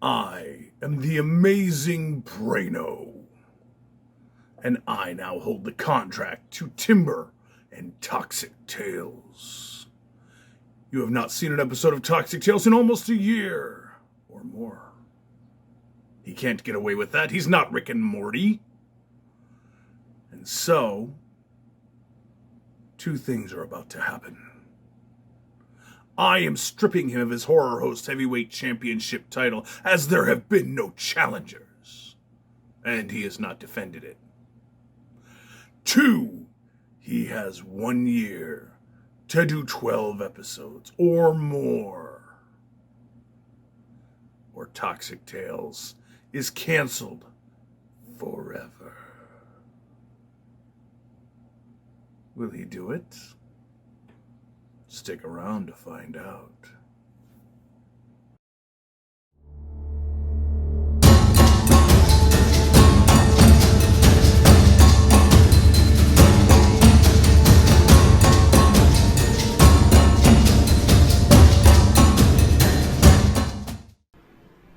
I am the amazing Braino, and I now hold the contract to Timber and Toxic Tales. You have not seen an episode of Toxic Tales in almost a year or more. He can't get away with that. He's not Rick and Morty. And so, two things are about to happen. I am stripping him of his Horror Host Heavyweight Championship title, as there have been no challengers. And he has not defended it. 2, he has 1 year to do 12 episodes or more, or Toxic Tales is canceled forever. Will he do it? Stick around to find out.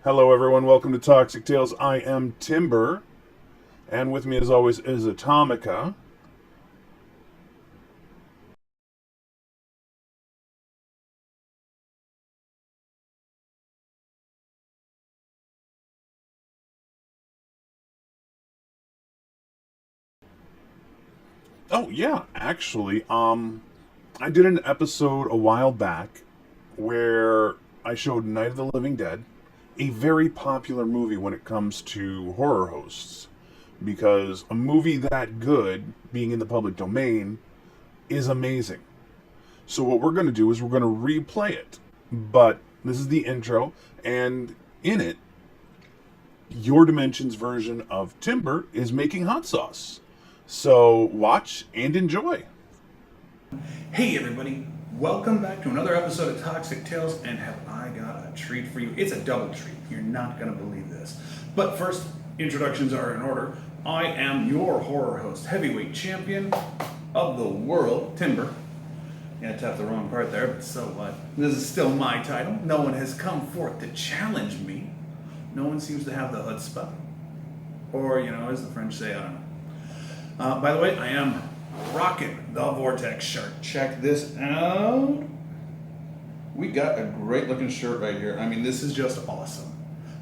Hello everyone, welcome to Toxic Tales. I am Timber, and with me as always is Atomica. Oh yeah, actually, I did an episode a while back where I showed Night of the Living Dead, a very popular movie when it comes to horror hosts, because a movie that good, being in the public domain, is amazing. So what we're going to do is we're going to replay it, but this is the intro, and in it, Your Dimensions version of Timber is making hot sauce. So watch and enjoy. Hey everybody, welcome back to another episode of Toxic Tales, and have I got a treat for you. It's a double treat. You're not going to believe this. But first, introductions are in order. I am your horror host, heavyweight champion of the world, Timber. Yeah, I tapped the wrong part there, but so what? This is still my title. No one has come forth to challenge me. No one seems to have the chutzpah. Or, as the French say, I don't know. By the way, I am rocking the Vortex shirt. Check this out. We got a great looking shirt right here. I mean, this is just awesome.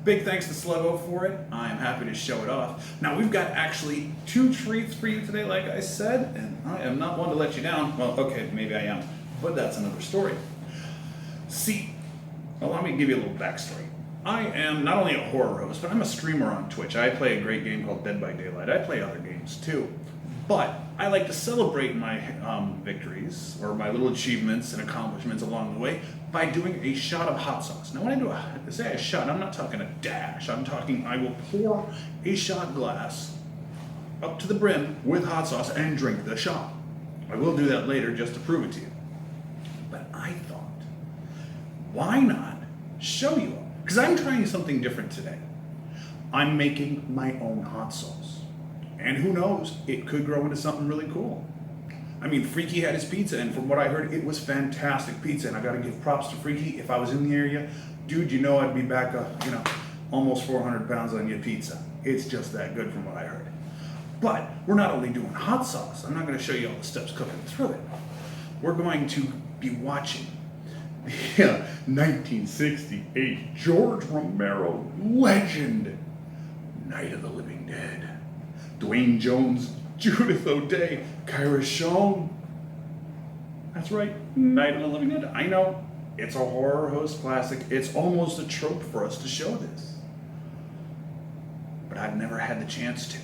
Big thanks to Sluggo for it. I am happy to show it off. Now, we've got actually 2 treats for you today, like I said, and I am not one to let you down. Well, okay, maybe I am, but that's another story. See, allow me to give you a little backstory. I am not only a horror host, but I'm a streamer on Twitch. I play a great game called Dead by Daylight. I play other games too. But I like to celebrate my victories, or my little achievements and accomplishments along the way, by doing a shot of hot sauce. Now when I say a shot, I'm not talking a dash. I'm talking I will pour a shot glass up to the brim with hot sauce and drink the shot. I will do that later just to prove it to you. But I thought, why not show you all? Because I'm trying something different today. I'm making my own hot sauce. And who knows, it could grow into something really cool. I mean, Freaky had his pizza, and from what I heard, it was fantastic pizza. And I gotta give props to Freaky. If I was in the area, dude, I'd be back, almost 400 pounds on your pizza. It's just that good from what I heard. But we're not only doing hot sauce. I'm not gonna show you all the steps cooking through it. We're going to be watching the 1968 George Romero legend, Night of the Living Dead. Dwayne Jones, Judith O'Dea, Kyra Schoen. That's right, Night of the Living Dead. I know, it's a horror host classic. It's almost a trope for us to show this. But I've never had the chance to.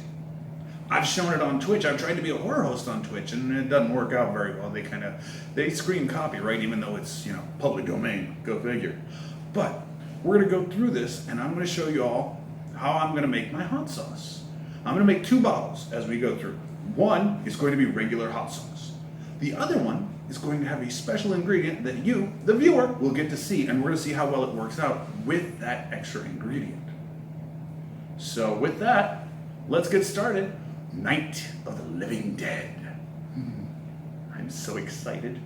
I've shown it on Twitch. I've tried to be a horror host on Twitch, and it doesn't work out very well. They scream copyright, even though it's, public domain. Go figure. But we're gonna go through this, and I'm gonna show you all how I'm gonna make my hot sauce. I'm gonna make 2 bottles as we go through. One is going to be regular hot sauce. The other one is going to have a special ingredient that you, the viewer, will get to see, and we're gonna see how well it works out with that extra ingredient. So with that, let's get started. Night of the Living Dead. I'm so excited.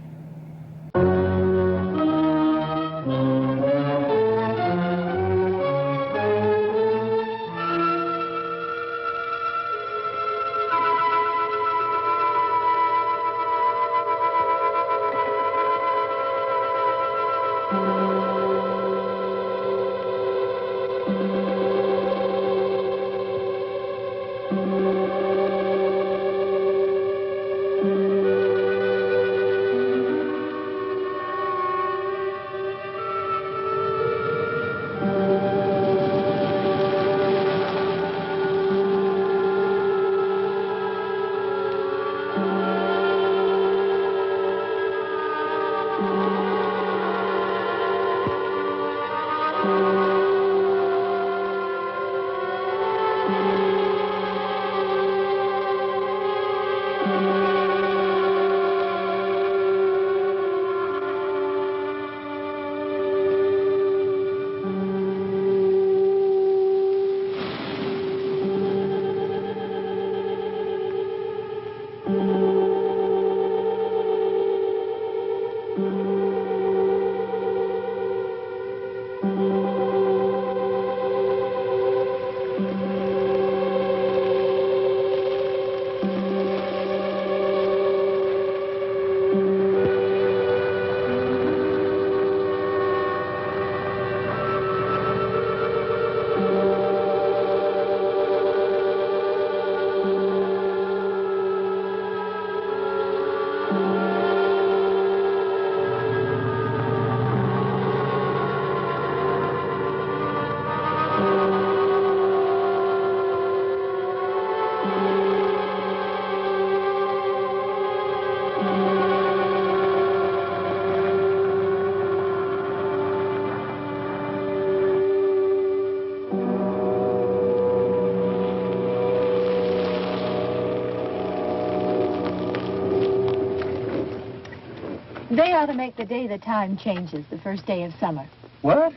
They ought to make the day the time changes, the first day of summer. What?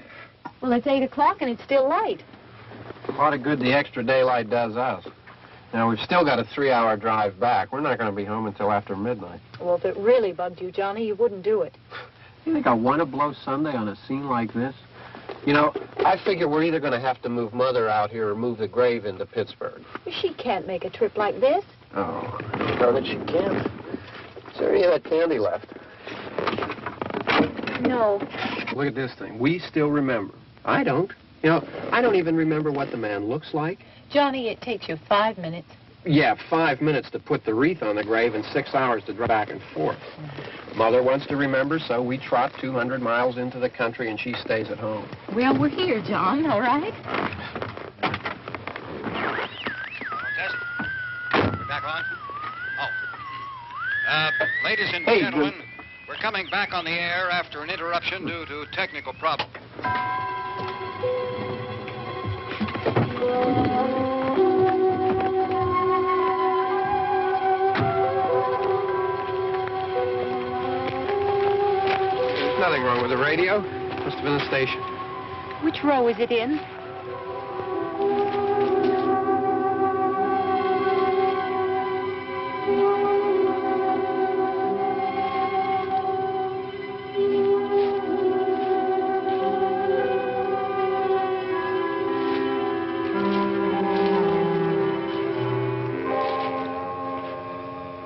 Well, it's 8 o'clock and it's still light. A lot of good the extra daylight does us. Now, we've still got a 3-hour drive back. We're not going to be home until after midnight. Well, if it really bugged you, Johnny, you wouldn't do it. You think I want to blow Sunday on a scene like this? You know, I figure we're either going to have to move Mother out here or move the grave into Pittsburgh. She can't make a trip like this. Oh, I know that she can't. Is there any of that candy left? No. Look at this thing. We still remember. I don't. You know, I don't even remember what the man looks like. Johnny, it takes you 5 minutes. Yeah, 5 minutes to put the wreath on the grave and 6 hours to drive back and forth. Mother wants to remember, so we trot 200 miles into the country and she stays at home. Well, we're here, John, all right? Test. We're back on? Oh. Ladies and Hey, gentlemen, we're coming back on the air after an interruption due to technical problem. There's nothing wrong with the radio. Must have been the station. Which row is it in?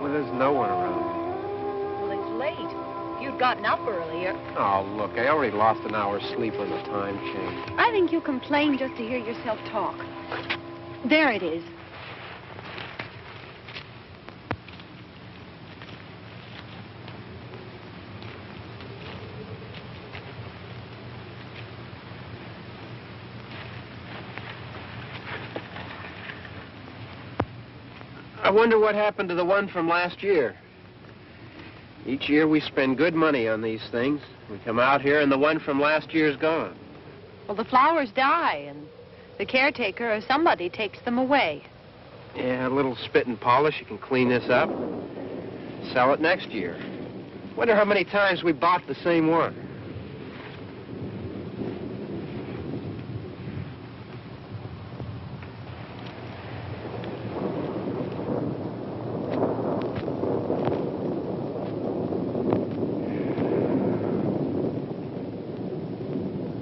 Well, there's no one around. Well, it's late. If you'd gotten up earlier. Oh, look, I already lost an hour's sleep when the time changed. I think you complain just to hear yourself talk. There it is. I wonder what happened to the one from last year. Each year we spend good money on these things. We come out here and the one from last year's gone. Well, the flowers die, and the caretaker or somebody takes them away. Yeah, a little spit and polish. You can clean this up. Sell it next year. Wonder how many times we bought the same one.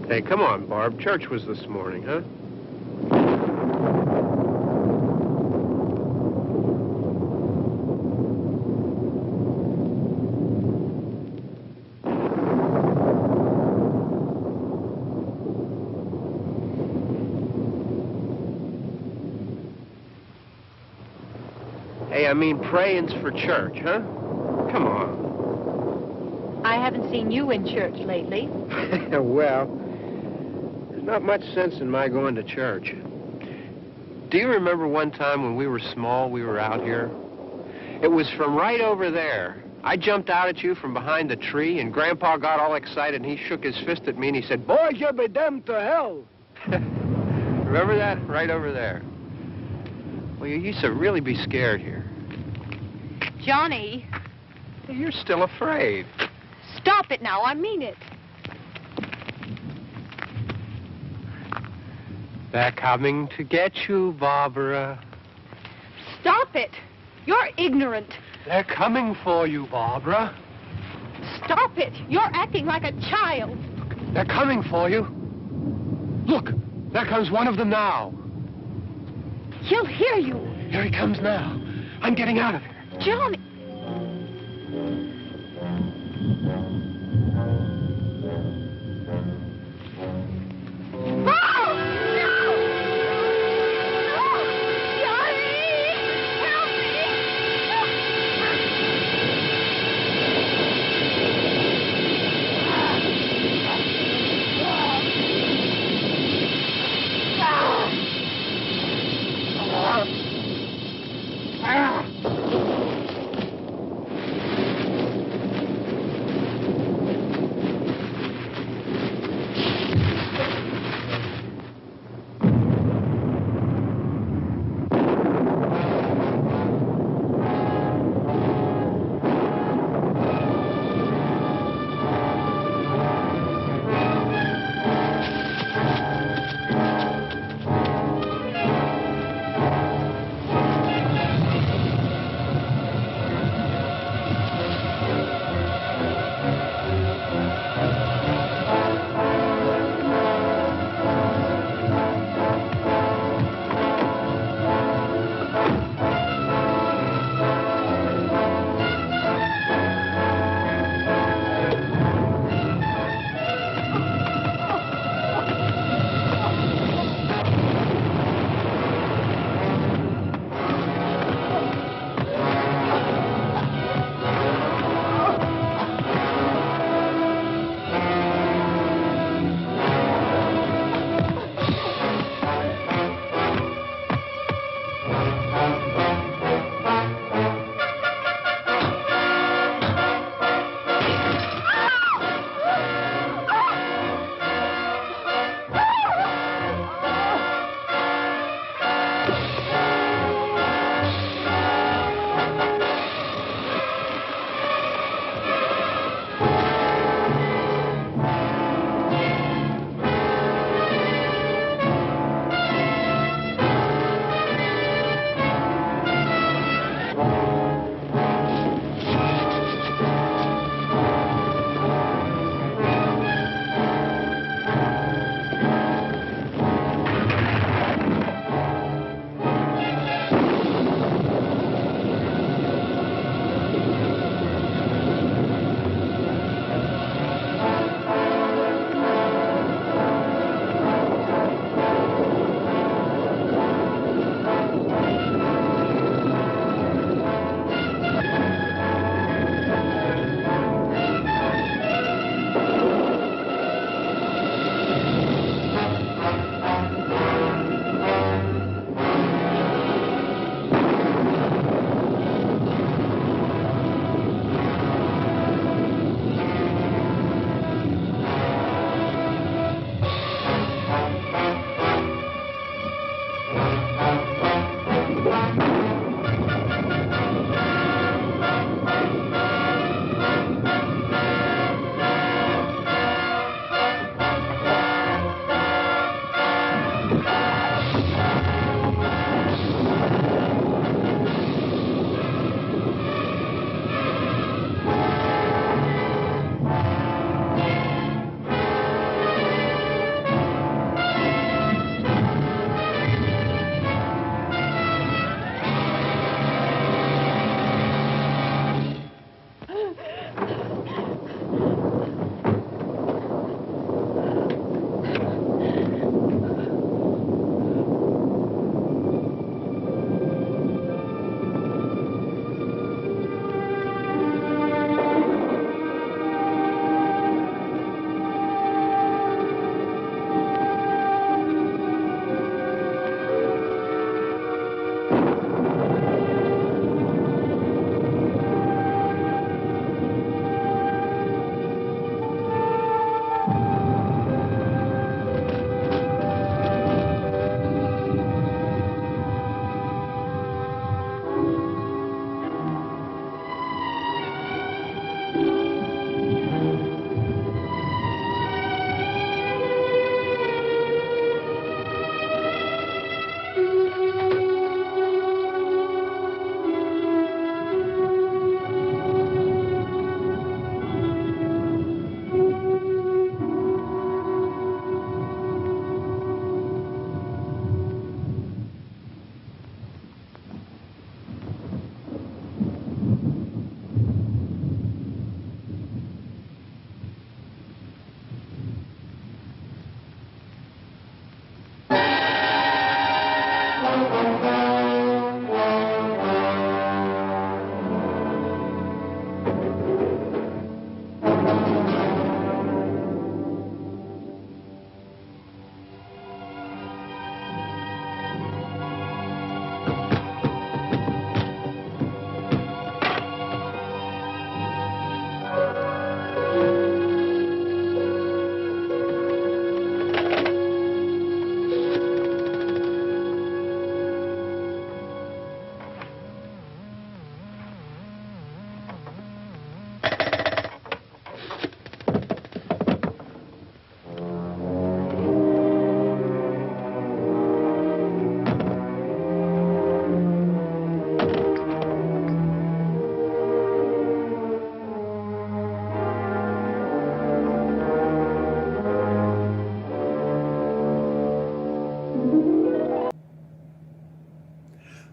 Hey, come on, Barb. Church was this morning, huh? Hey, I mean, praying's for church, huh? Come on. I haven't seen you in church lately. Well, there's not much sense in my going to church. Do you remember one time when we were small, we were out here? It was from right over there. I jumped out at you from behind the tree, and Grandpa got all excited, and he shook his fist at me, and he said, "Boys, you'll be damned to hell." Remember that? Right over there. Well, you used to really be scared here. Johnny, You're still afraid. stop it now. I mean it. They're coming to get you, Barbara. Stop it. You're ignorant. They're coming for you, Barbara. Stop it. You're acting like a child. They're coming for you. Look, there comes one of them now. He'll hear you. Here he comes now. I'm getting out of here. Johnny. Oh! No! No! Johnny! Help me!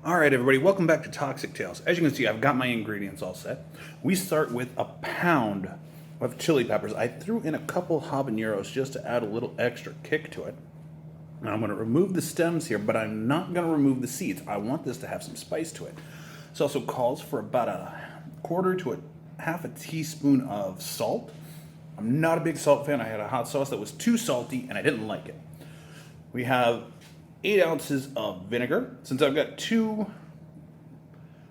All right, everybody, welcome back to Toxic Tales. As you can see, I've got my ingredients all set. We start with a pound of chili peppers. I threw in a couple habaneros just to add a little extra kick to it. Now I'm going to remove the stems here, but I'm not going to remove the seeds. I want this to have some spice to it. This also calls for about a quarter to a half a teaspoon of salt. I'm not a big salt fan. I had a hot sauce that was too salty and I didn't like it. We have 8 ounces of vinegar. Since I've got 2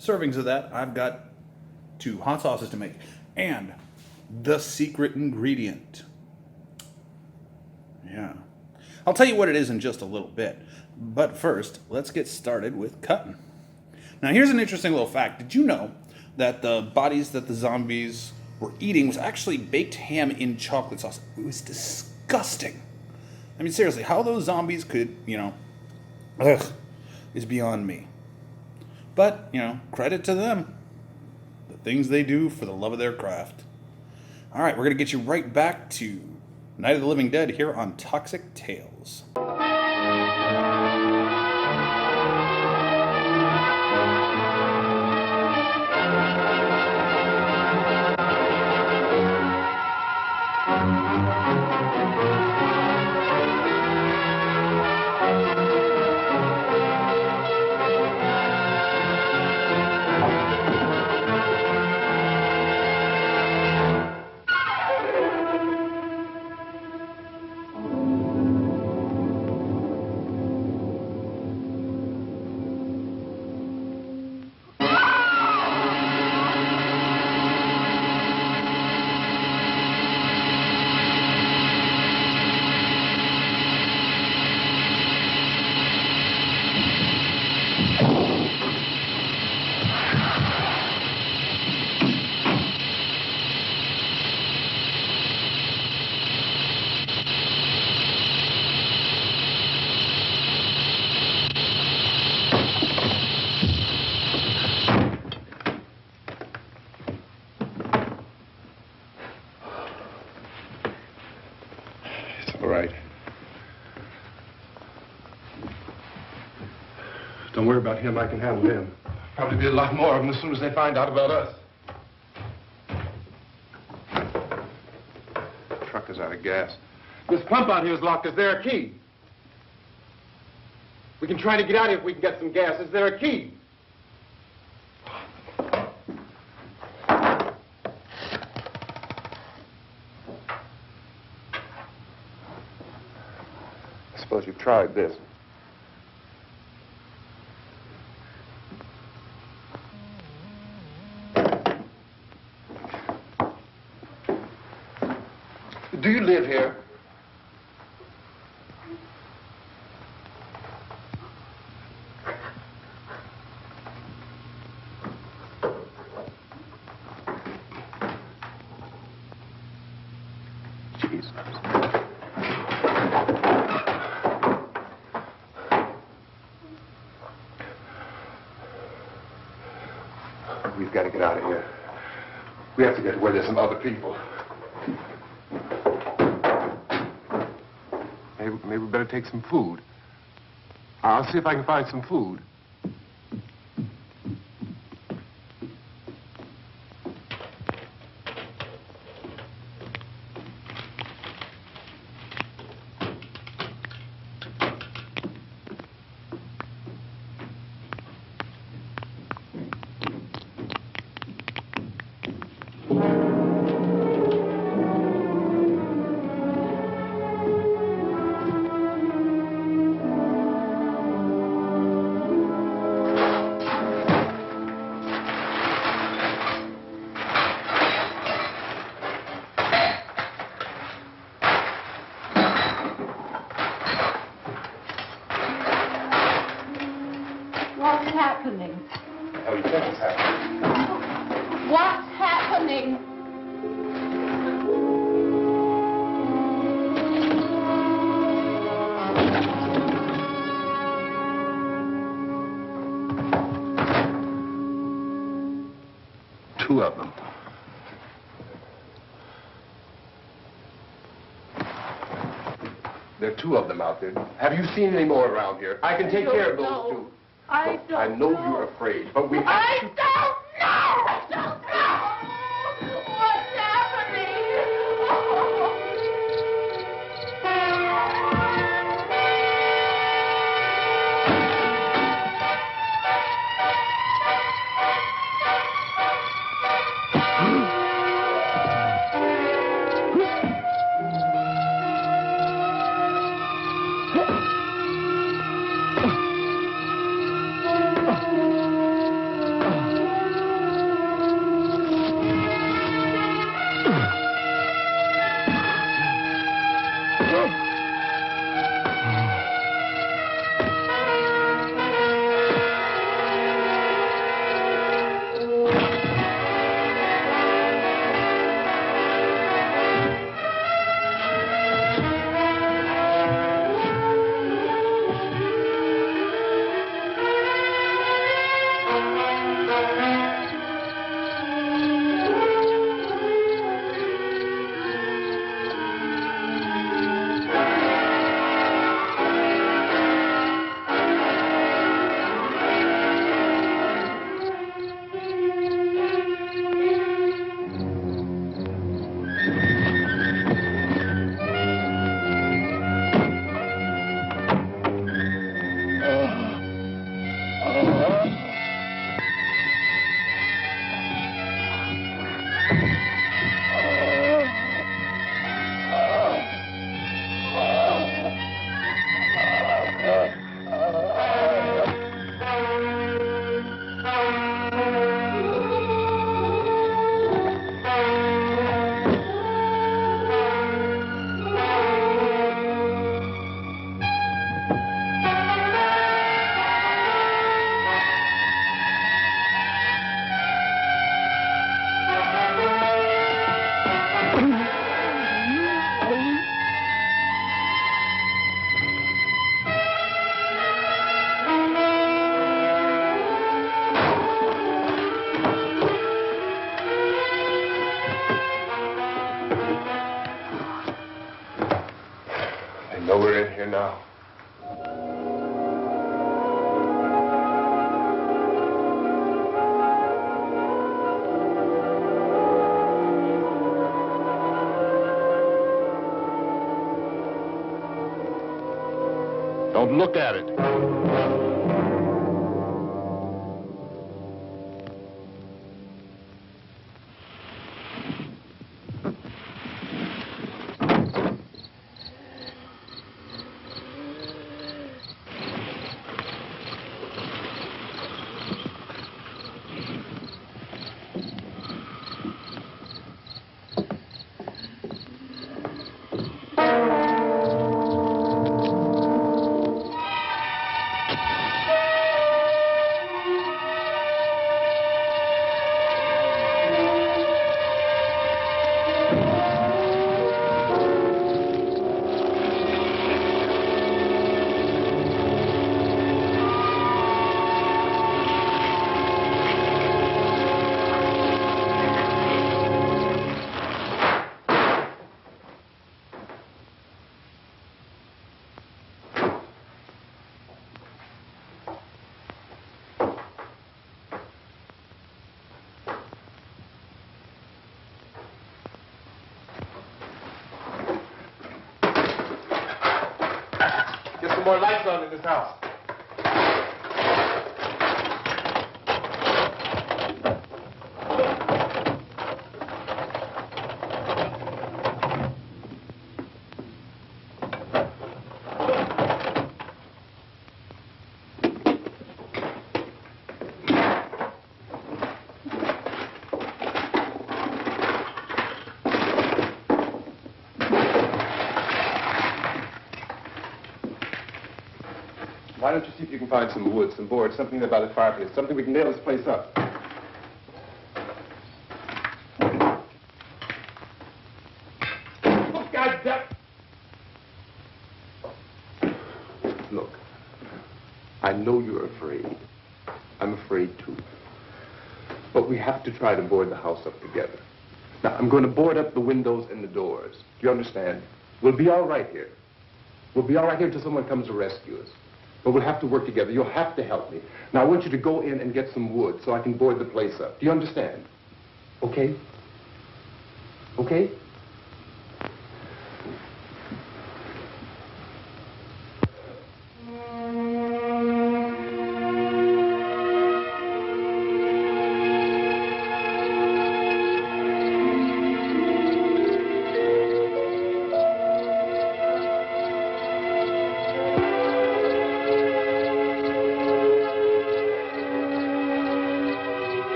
servings of that, I've got 2 hot sauces to make. And the secret ingredient. Yeah. I'll tell you what it is in just a little bit. But first, let's get started with cutting. Now here's an interesting little fact. Did you know that the bodies that the zombies were eating was actually baked ham in chocolate sauce? It was disgusting. I mean, seriously, how those zombies could, is beyond me. But, credit to them. The things they do for the love of their craft. All right, we're going to get you right back to Night of the Living Dead here on Toxic Tales. All right. Don't worry about him. I can handle him. Probably be a lot more of them as soon as they find out about us. The truck is out of gas. This pump out here is locked. Is there a key? We can try to get out here if we can get some gas. Is there a key? I suppose you've tried this. Do you live here? Jesus. We've got to get out of here. We have to get to where there's some other people. Maybe we better take some food. I'll see if I can find some food. What's happening? How do you think it's happening? What's happening? Two of them. There are 2 of them out there. Have you seen any more around here? I can take care of those 2. I don't I know you're afraid, but we have I to... don't know! I don't know! What's I know we're in here now. Don't look at it. Get some more lights on in this house. Why don't you see if you can find some wood, some board, something about the fireplace, something we can nail this place up. Oh, God damn. Look, I know you're afraid. I'm afraid too. But we have to try to board the house up together. Now, I'm going to board up the windows and the doors. Do you understand? We'll be all right here. We'll be all right here until someone comes to rescue us. But we'll have to work together. You'll have to help me. Now, I want you to go in and get some wood so I can board the place up. Do you understand? Okay? Okay?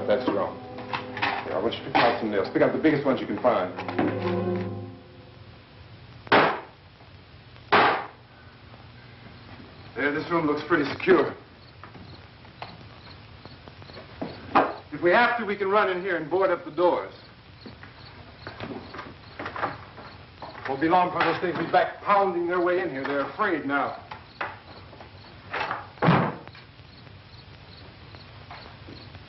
That's wrong. Here, I want you to pick out some nails. Pick out the biggest ones you can find. There, this room looks pretty secure. If we have to, we can run in here and board up the doors. Won't be long before those things will be back pounding their way in here. They're afraid now.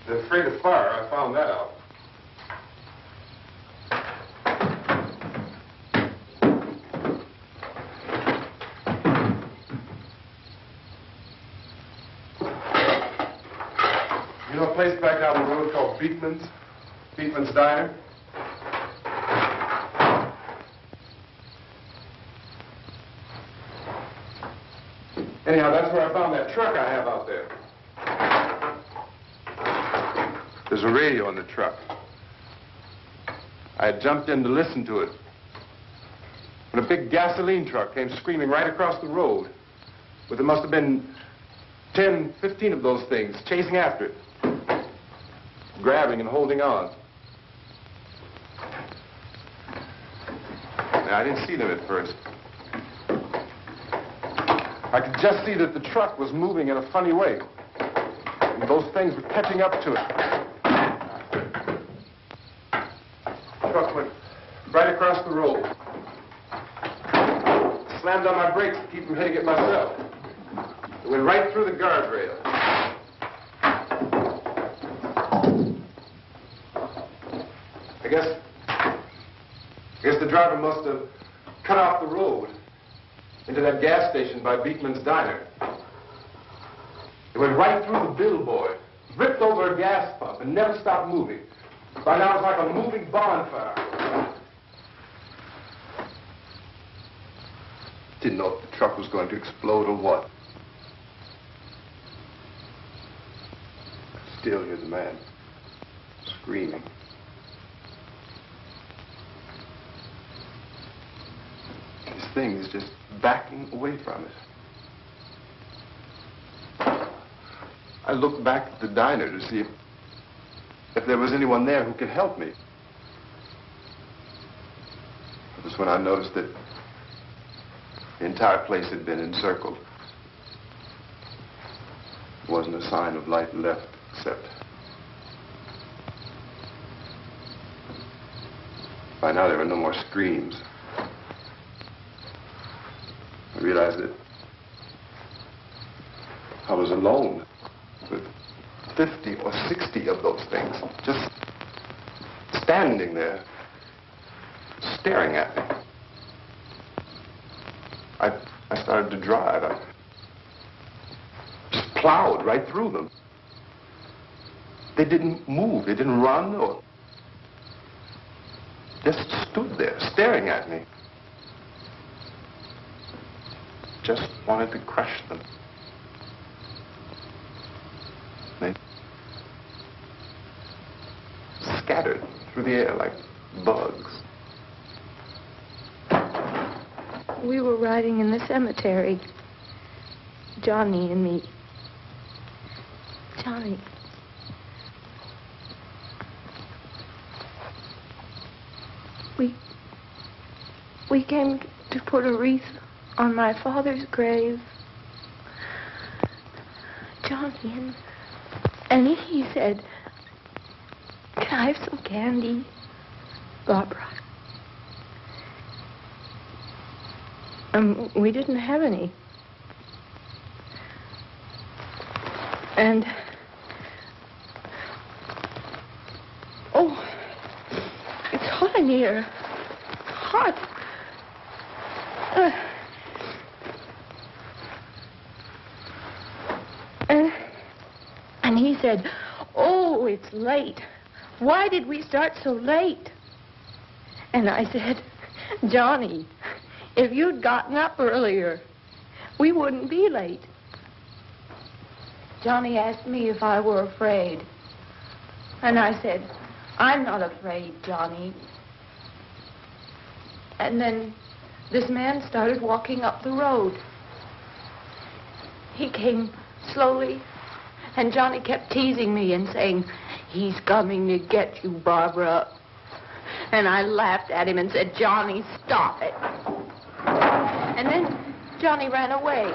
They're afraid of fire. I found that out. You know a place back down the road called Beekman's? Beekman's Diner? Anyhow, that's where I found that truck I have out there. There's a radio in the truck. I had jumped in to listen to it when a big gasoline truck came screaming right across the road. But there must have been 10, 15 of those things chasing after it, grabbing and holding on. Now, I didn't see them at first. I could just see that the truck was moving in a funny way. And those things were catching up to it. The truck went right across the road. Slammed on my brakes to keep from hitting it myself. It went right through the guardrail. I guess the driver must have cut off the road into that gas station by Beekman's Diner. It went right through the billboard, ripped over a gas pump, and never stopped moving. By now, it's like a moving bonfire. Didn't know if the truck was going to explode or what. still hear the man screaming. This thing is just backing away from it. I looked back at the diner to see if there was anyone there who could help me. It was when I noticed that the entire place had been encircled. There wasn't a sign of light left except by now there were no more screams. I realized that I was alone with 50 or 60 of those things, just standing there, staring at me. I started to drive. I just plowed right through them. They didn't move. They didn't run or just stood there staring at me. Just wanted to crush them. They scattered through the air like bugs. We were riding in the cemetery, Johnny and me. Johnny. We came to put a wreath on my father's grave. Johnny, and he said, "Can I have some candy, Barbara?" We didn't have any. And, oh, it's hot in here. Hot. And he said, "Oh, it's late. Why did we start so late?" And I said, "Johnny, if you'd gotten up earlier, we wouldn't be late." Johnny asked me if I were afraid. And I said, "I'm not afraid, Johnny." And then this man started walking up the road. He came slowly, and Johnny kept teasing me and saying, "He's coming to get you, Barbara." And I laughed at him and said, "Johnny, stop it." And then Johnny ran away.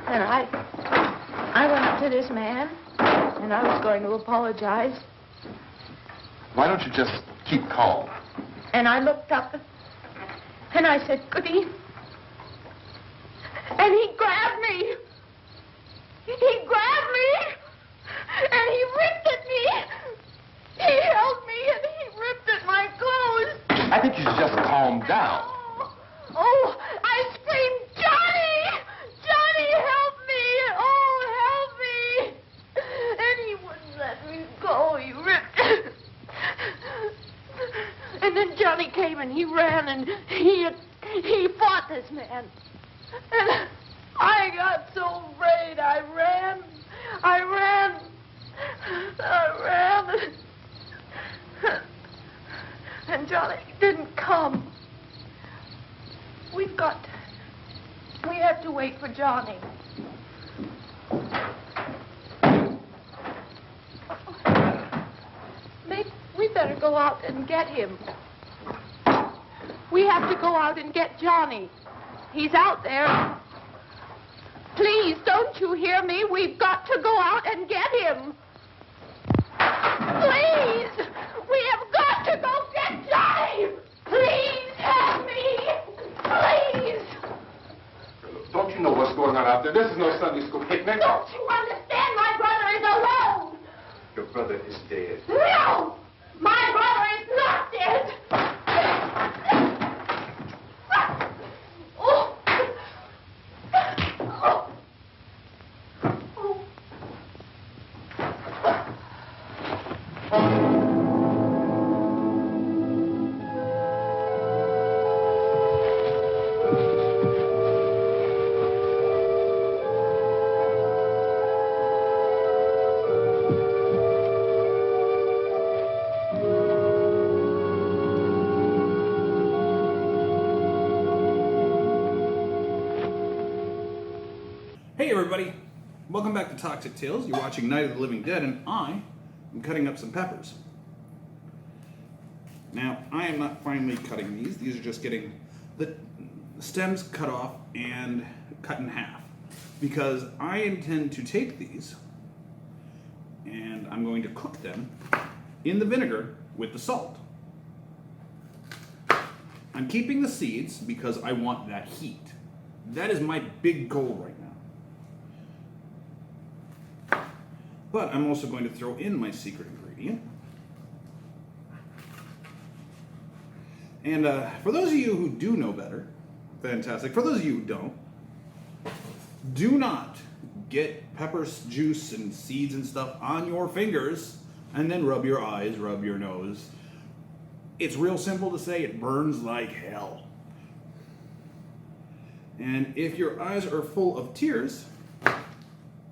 And I went up to this man, and I was going to apologize. Why don't you just keep calm? And I looked up, and I said, "Goody." And he grabbed me. He grabbed me, and he ripped at me. He held me, and he ripped at my clothes. I think you should just calm down. Oh, I screamed, "Johnny! Johnny, help me! Oh, help me!" And he wouldn't let me go. He ripped. And then Johnny came and he ran and he fought this man. And I got so afraid. I ran. And Johnny didn't come. We have to wait for Johnny. Maybe we better go out and get him. We have to go out and get Johnny. He's out there. Please, don't you hear me? We've got to go out and get him. Please! We have got to go get Johnny! Please help me! Please! Don't you know what's going on out there? This is no Sunday school picnic. Don't you understand? My brother is alone! Your brother is dead. No! My brother is not dead! Oh. Welcome back to Toxic Tales. You're watching Night of the Living Dead, and I am cutting up some peppers. Now, I am not finely cutting these. These are just getting the stems cut off and cut in half. Because I intend to take these and I'm going to cook them in the vinegar with the salt. I'm keeping the seeds because I want that heat. That is my big goal right now. But I'm also going to throw in my secret ingredient. And for those of you who do know better, fantastic. For those of you who don't, do not get pepper juice and seeds and stuff on your fingers and then rub your eyes, rub your nose. It's real simple to say, it burns like hell. And if your eyes are full of tears,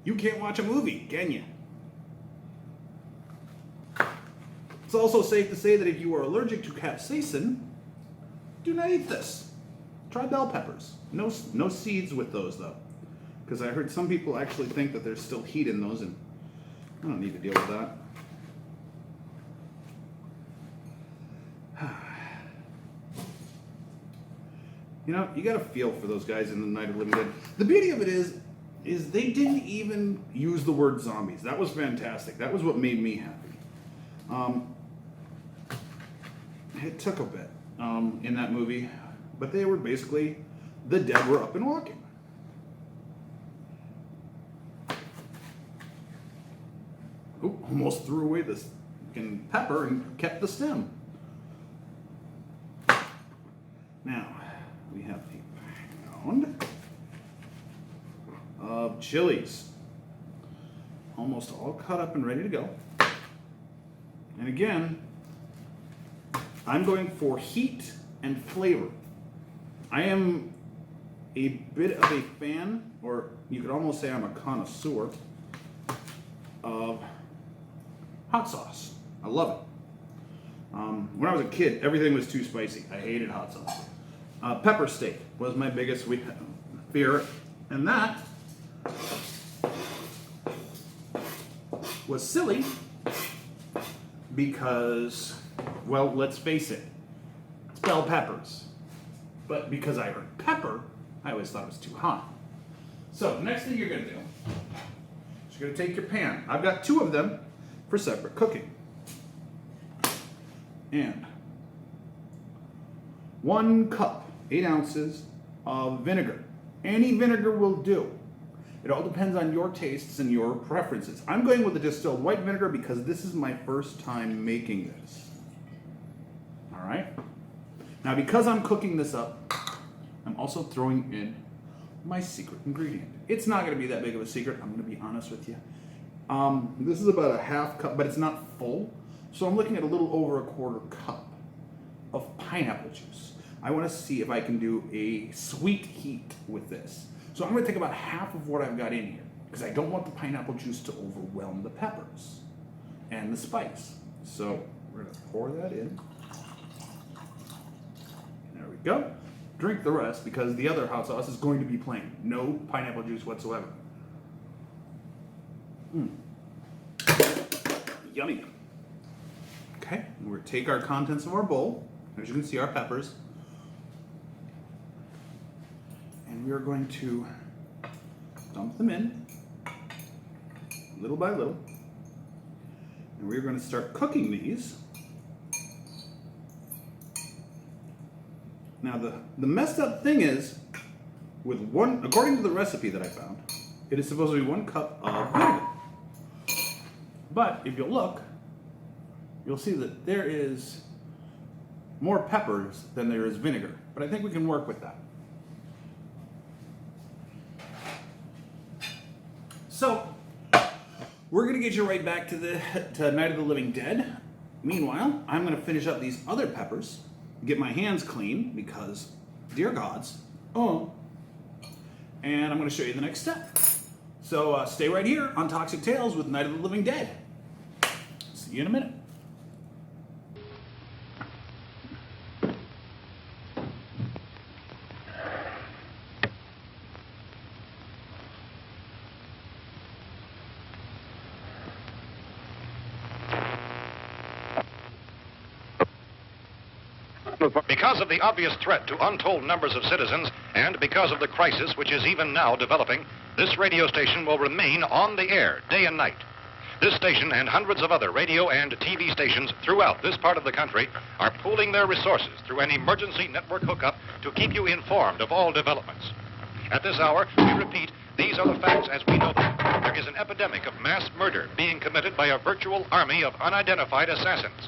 you can't watch a movie, can you? It's also safe to say that if you are allergic to capsaicin, do not eat this. Try bell peppers. No seeds with those though. Because I heard some people actually think that there's still heat in those, and I don't need to deal with that. You know, you got to feel for those guys in the Night of the Living Dead. The beauty of it is they didn't even use the word zombies. That was fantastic. That was what made me happy. It took a bit in that movie, but they were basically, the dead were up and walking. Ooh, almost threw away this fucking pepper and kept the stem. Now, we have a pound of chilies. Almost all cut up and ready to go. And again, I'm going for heat and flavor. I am a bit of a fan, or you could almost say I'm a connoisseur, of hot sauce. I love it. When I was a kid, everything was too spicy. I hated hot sauce. Pepper steak was my biggest fear, and that was silly because, well, let's face it, it's bell peppers. But because I heard pepper, I always thought it was too hot. So the next thing you're gonna do is you're gonna take your pan. I've got 2 of them for separate cooking. And 1 cup, 8 ounces of vinegar. Any vinegar will do. It all depends on your tastes and your preferences. I'm going with the distilled white vinegar because this is my first time making this. All right? Now, because I'm cooking this up, I'm also throwing in my secret ingredient. It's not going to be that big of a secret, I'm going to be honest with you. This is about a half cup, but it's not full. So I'm looking at a little over a 1/4 cup of pineapple juice. I want to see if I can do a sweet heat with this. So I'm going to take about half of what I've got in here because I don't want the pineapple juice to overwhelm the peppers and the spice. So we're going to pour that in. There we go. Drink the rest because the other hot sauce is going to be plain. No pineapple juice whatsoever. Yummy. Okay, we're going to take our contents of our bowl. As you can see, our peppers. And we are going to dump them in little by little. And we're going to start cooking these. Now the messed up thing is, with according to the recipe that I found, it is supposed to be 1 cup of vinegar. But if you look, you'll see that there is more peppers than there is vinegar. But I think we can work with that. So, we're gonna get you right back to Night of the Living Dead. Meanwhile, I'm gonna finish up these other peppers, get my hands clean because, dear gods, and I'm gonna show you the next step. So stay right here on Toxic Tales with Night of the Living Dead. See you in a minute. amplify. Because of the obvious threat to untold numbers of citizens, and because of the crisis which is even now developing, this radio station will remain on the air day and night. This station and hundreds of other radio and TV stations throughout this part of the country are pooling their resources through an emergency network hookup to keep you informed of all developments. At this hour, we repeat, these are the facts as we know them. There is an epidemic of mass murder being committed by a virtual army of unidentified assassins.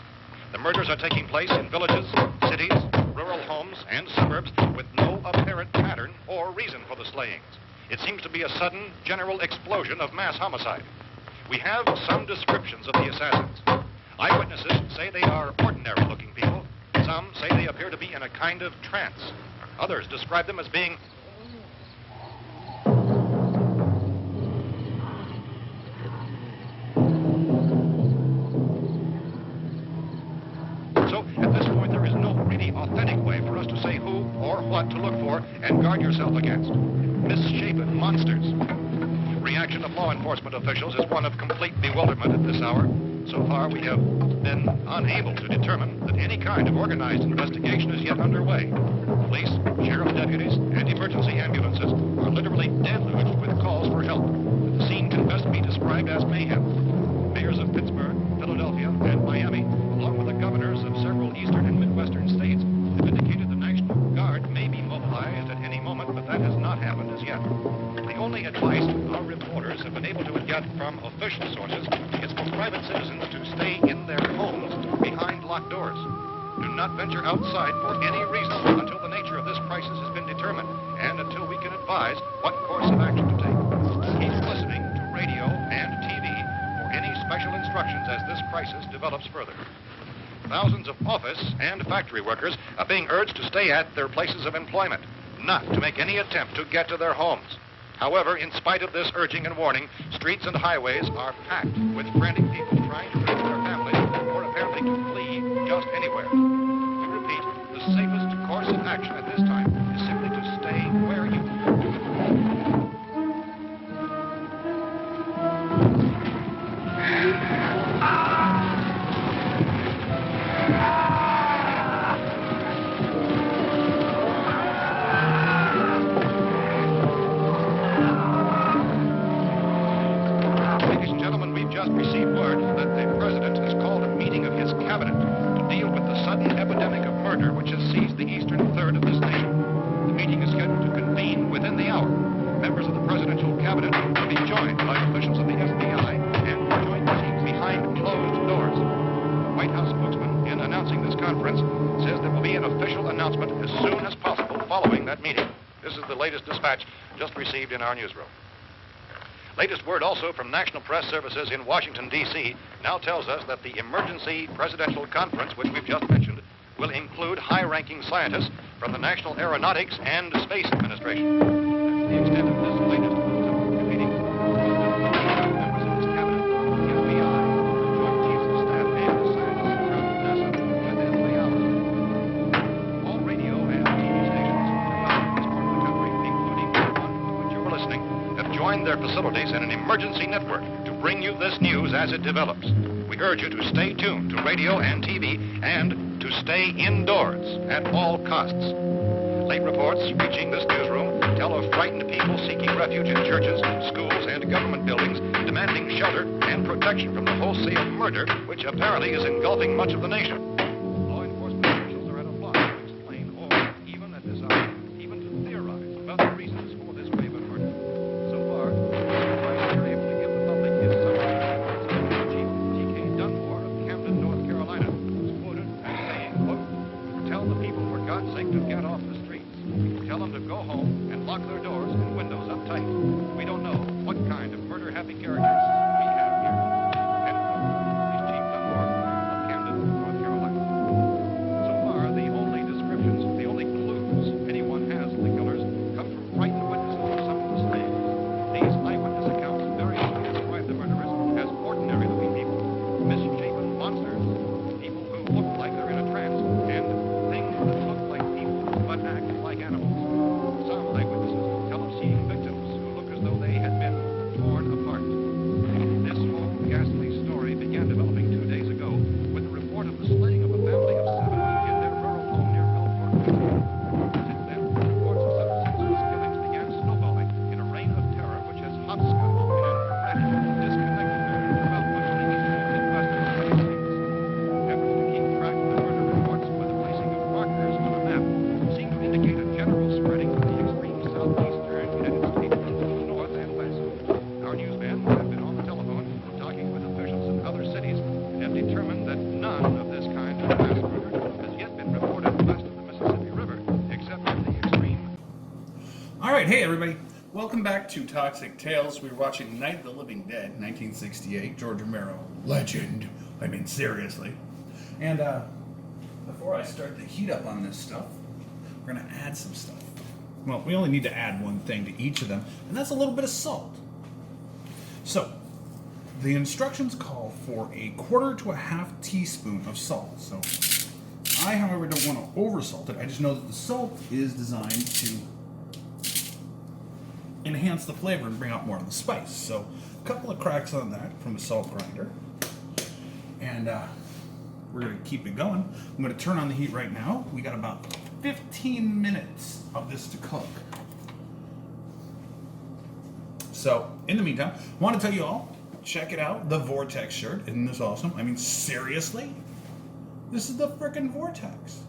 The murders are taking place in villages, cities, rural homes, and suburbs with no apparent pattern or reason for the slayings. It seems to be a sudden, general explosion of mass homicide. We have some descriptions of the assassins. Eyewitnesses say they are ordinary-looking people. Some say they appear to be in a kind of trance. Others describe them as being So, at this point, there is no really authentic way for us to say who or what to look for and guard yourself against. Misshapen monsters. Reaction of law enforcement officials is one of complete bewilderment at this hour. So far, we have been unable to determine that any kind of organized investigation is yet underway. Police, sheriff deputies, and emergency ambulances are literally deluged with calls for help. The scene can best be described as mayhem. Mayors of Pittsburgh, Philadelphia, and Miami, along with the governors of several eastern and midwestern states, have indicated the National Guard may be mobilized at any moment, but that has not happened as yet. The only advice our reporters have been able to get from official sources is for private citizens to stay in their homes behind locked doors. Do not venture outside for any reason until the nature of this crisis has been determined and until we can advise what course of action to take. Keep listening to radio and TV for any special instructions as this crisis develops further. Thousands of office and factory workers are being urged to stay at their places of employment, not to make any attempt to get to their homes. However, in spite of this urging and warning, streets and highways are packed with frantic people trying to reach their families or apparently to flee just anywhere. We repeat, the safest course of action at this time is simply to stay where you Ladies and gentlemen, we've just received word that the president has called a meeting of his cabinet to deal with the sudden epidemic of murder which has seized the eastern third of this nation. The meeting is scheduled to convene within the hour. Members of the presidential cabinet will be joined by officials of the FBI and joint teams behind closed doors. The White House spokesman, in announcing this conference, says there will be an official announcement as soon as possible following that meeting. This is the latest dispatch just received in our newsroom. Latest word also from National Press Services in Washington, D.C. now tells us that the emergency presidential conference, which we've just mentioned, will include high-ranking scientists from the National Aeronautics and Space Administration. That's the extent of this latest meeting. Members of his cabinet, the FBI, Joint Chiefs of Staff, and the scientists from NASA within the hour. All radio and TV stations throughout this part of the country, including the one to which you were listening, have joined their facilities in an emergency network to bring you this news as it develops. We urge you to stay tuned to radio and TV and to stay indoors at all costs. Late reports reaching this newsroom tell of frightened people seeking refuge in churches, schools, and government buildings, demanding shelter and protection from the wholesale murder which apparently is engulfing much of the nation. Law enforcement officials are at a loss to explain or, even at this hour, even to theorize about the reasons for this wave of murder. So far, the advice they're able to give the public is summary. Chief T.K. Dunmore of Camden, North Carolina, was quoted as saying, quote, "Tell the people, for God's sake, to get off the streets. Tell them to go home and lock their doors and windows up tight. We don't know what kind of murder-happy characters we have here." End quote. He's Chief Dunmore of Camden, North Carolina. right, hey everybody. Welcome back to Toxic Tales. We were watching Night of the Living Dead, 1968, George Romero. Legend. I mean, seriously. And before I start the heat up on this stuff, we're going to add some stuff. Well, we only need to add one thing to each of them, and that's a little bit of salt. So, the instructions call for 1/4 to 1/2 teaspoon of salt. So, I, however, don't want to oversalt it. I just know that the salt is designed to enhance the flavor and bring out more of the spice. So, a couple of cracks on that from the salt grinder. And we're going to keep it going. I'm going to turn on the heat right now. We got about 15 minutes of this to cook. So, in the meantime, I want to tell you all, check it out, the Vortex shirt. Isn't this awesome? I mean, seriously? This is the frickin' Vortex.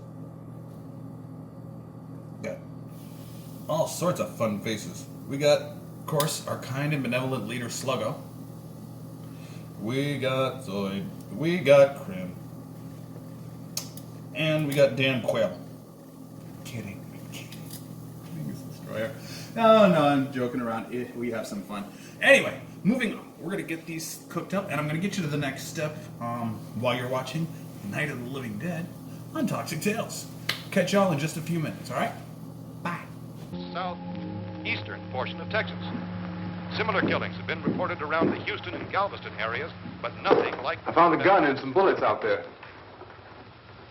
Got all sorts of fun faces. We got, of course, our kind and benevolent leader, Sluggo. We got Zoid. We got Krim. And we got Dan Quayle. I'm kidding. Biggest destroyer. No, I'm joking around. We have some fun. Anyway, moving on. We're going to get these cooked up, and I'm going to get you to the next step while you're watching Night of the Living Dead on Toxic Tales. Catch y'all in just a few minutes, all right? Bye. Southeastern portion of Texas. Similar killings have been reported around the Houston and Galveston areas, but nothing like... I found a gun and some bullets out there.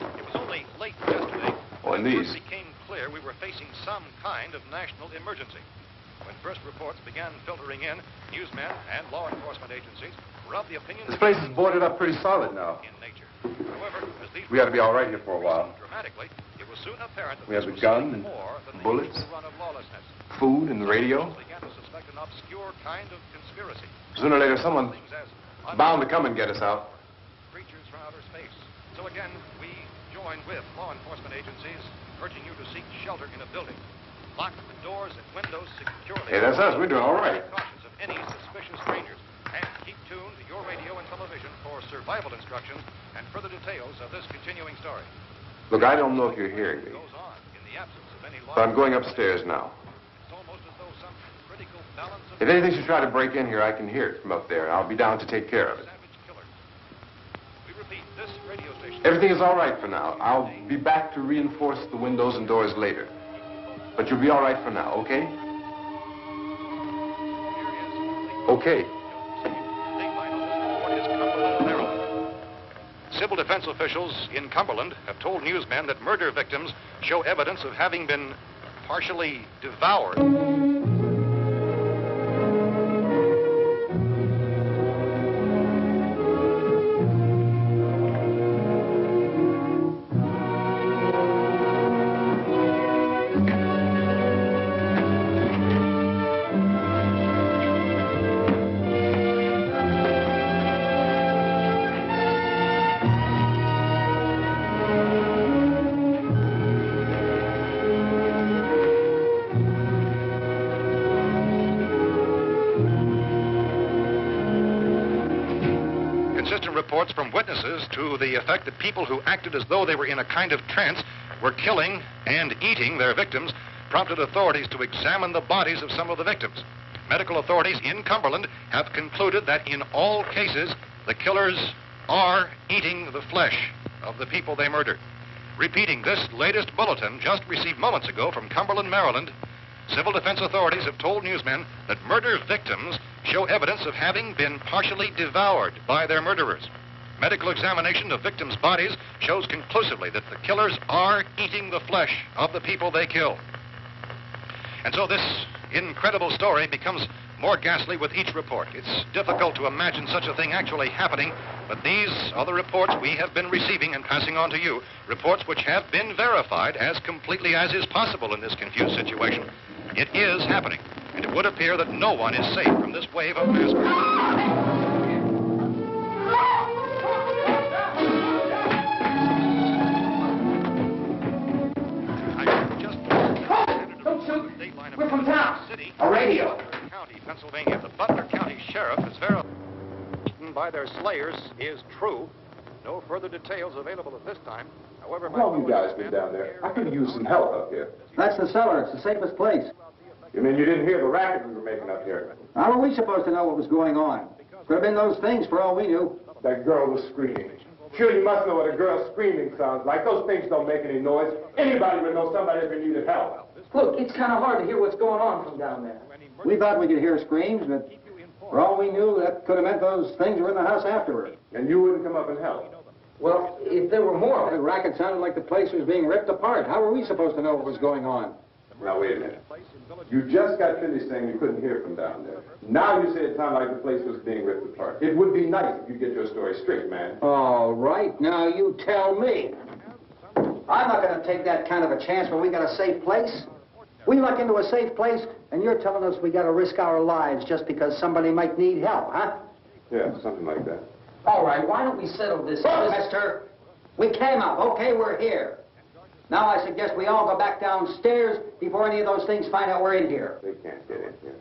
It was only late yesterday Oh, and when these. it became clear we were facing some kind of national emergency. When first reports began filtering in, newsmen and law enforcement agencies were of the opinion... This place is boarded up pretty solid now. ...in nature. However, as these... We ought to be all right here for a while. ...dramatically, it was soon apparent that We have this the was gun something and more than the bullets. usual run of lawlessness. Food and the radio. Began to suspect an obscure kind of conspiracy. Sooner or later, someone Things as bound to come and get us out. creatures from outer space. So again, we joined with law enforcement agencies, urging you to seek shelter in a building. Lock the doors and windows securely. Hey, that's us. We're doing all right. Cautious of any suspicious strangers. And keep tuned to your radio and television for survival instructions and further details of this continuing story. Look, I don't know if you're hearing me, It goes on in the absence of any law. but I'm going upstairs now. It's almost as though some critical balance of If anything should try to break in here, I can hear it from up there. I'll be down to take care of it. savage killers. We repeat, this radio station... Everything is all right for now. I'll be back to reinforce the windows and doors later. But you'll be all right for now, okay? Okay. Civil defense officials in Cumberland have told newsmen that murder victims show evidence of having been partially devoured. Consistent reports from witnesses to the effect that people who acted as though they were in a kind of trance were killing and eating their victims prompted authorities to examine the bodies of some of the victims. Medical authorities in Cumberland have concluded that in all cases, the killers are eating the flesh of the people they murdered. Repeating this latest bulletin just received moments ago from Cumberland, Maryland, civil defense authorities have told newsmen that murder victims show evidence of having been partially devoured by their murderers. Medical examination of victims' bodies shows conclusively that the killers are eating the flesh of the people they kill. And so this incredible story becomes more ghastly with each report. It's difficult to imagine such a thing actually happening, but these are the reports we have been receiving and passing on to you, reports which have been verified as completely as is possible in this confused situation. It is happening, and it would appear that no one is safe from this wave of mass murder. We're from town. A radio. County, Pennsylvania. The Butler County Sheriff has verified by their slayers is true. No further details available at this time. However, How long you guys been down there? I could use some help up here. That's the cellar. It's the safest place. You mean you didn't hear the racket we were making up here? How were we supposed to know what was going on? Could have been those things for all we knew. That girl was screaming. Sure, you must know what a girl screaming sounds like. Those things don't make any noise. Anybody would know somebody ever needed help. Look, it's kind of hard to hear what's going on from down there. We thought we could hear screams, but for all we knew, that could have meant those things were in the house afterward. And you wouldn't come up and help. Well, if there were more... The racket sounded like the place was being ripped apart. How were we supposed to know what was going on? Now, wait a minute. You just got finished saying you couldn't hear from down there. Now you say it sounded like the place was being ripped apart. It would be nice if you get your story straight, man. All right, now you tell me. I'm not going to take that kind of a chance when we got a safe place. We luck into a safe place, and you're telling us we got to risk our lives just because somebody might need help, huh? Yeah, something like that. All right, why don't we settle this... Look, mister, we came up. Okay, we're here. Now I suggest we all go back downstairs before any of those things find out we're in here. They can't get in here.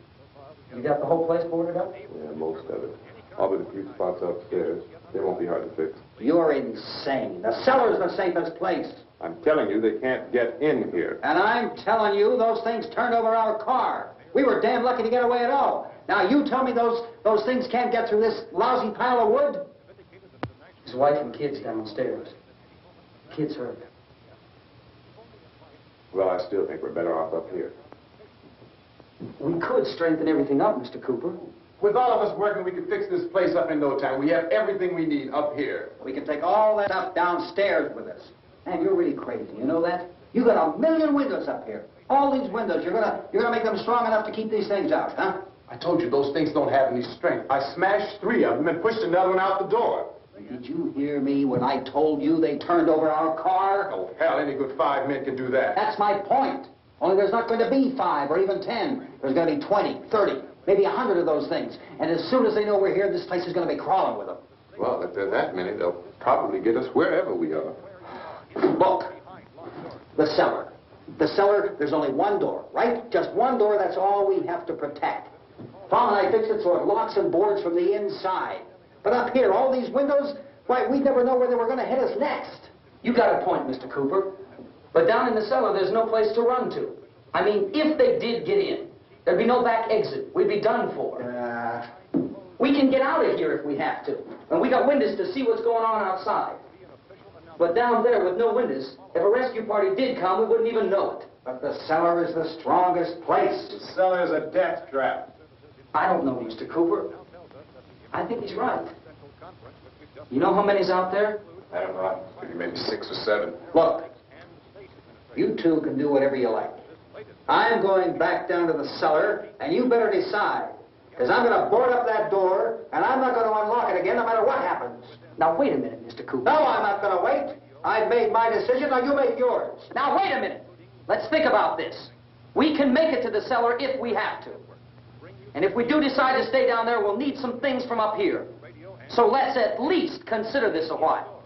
You got the whole place boarded up? Yeah, most of it. All but a few spots upstairs. They won't be hard to fix. You're insane. The cellar's the safest place. I'm telling you, they can't get in here. And I'm telling you, those things turned over our car. We were damn lucky to get away at all. Now you tell me those things can't get through this lousy pile of wood? His wife and kids downstairs. Kids hurt. Well, I still think we're better off up here. We could strengthen everything up, Mr. Cooper. With all of us working, we can fix this place up in no time. We have everything we need up here. We can take all that stuff downstairs with us. Man, you're really crazy. You know that? You got a million windows up here. All these windows, you're gonna make them strong enough to keep these things out, huh? I told you those things don't have any strength. I smashed 3 of them and pushed another one out the door. Did you hear me when I told you they turned over our car? Oh, hell, any good 5 men can do that. That's my point. Only there's not going to be 5 or even 10. There's going to be 20, 30, maybe 100 of those things. And as soon as they know we're here, this place is going to be crawling with them. Well, if there are that many, they'll probably get us wherever we are. Look, the cellar. The cellar, there's only one door, right? Just one door, that's all we have to protect. Tom and I fixed it so it locks and boards from the inside. But up here, all these windows, why, we'd never know where they were going to hit us next. You got a point, Mr. Cooper. But down in the cellar, there's no place to run to. I mean, if they did get in, there'd be no back exit. We'd be done for. We can get out of here if we have to. And we got windows to see what's going on outside. But down there with no windows, if a rescue party did come, we wouldn't even know it. But the cellar is the strongest place. The cellar's a death trap. I don't know, Mr. Cooper. I think he's right. You know how many's out there? I don't know. Maybe 6 or 7. Look, you two can do whatever you like. I'm going back down to the cellar, and you better decide. Because I'm going to board up that door, and I'm not going to unlock it again no matter what happens. Now, wait a minute, Mr. Cooper. No, I'm not going to wait. I've made my decision, now you make yours. Now, wait a minute. Let's think about this. We can make it to the cellar if we have to. And if we do decide to stay down there, we'll need some things from up here. So let's at least consider this a while.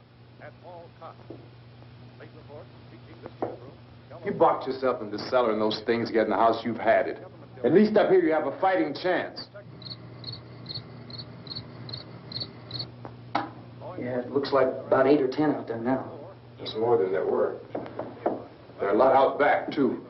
You boxed yourself in the cellar and those things get in the house, you've had it. At least up here you have a fighting chance. Yeah, it looks like about 8 or 10 out there now. There's more than there were. There are a lot out back, too.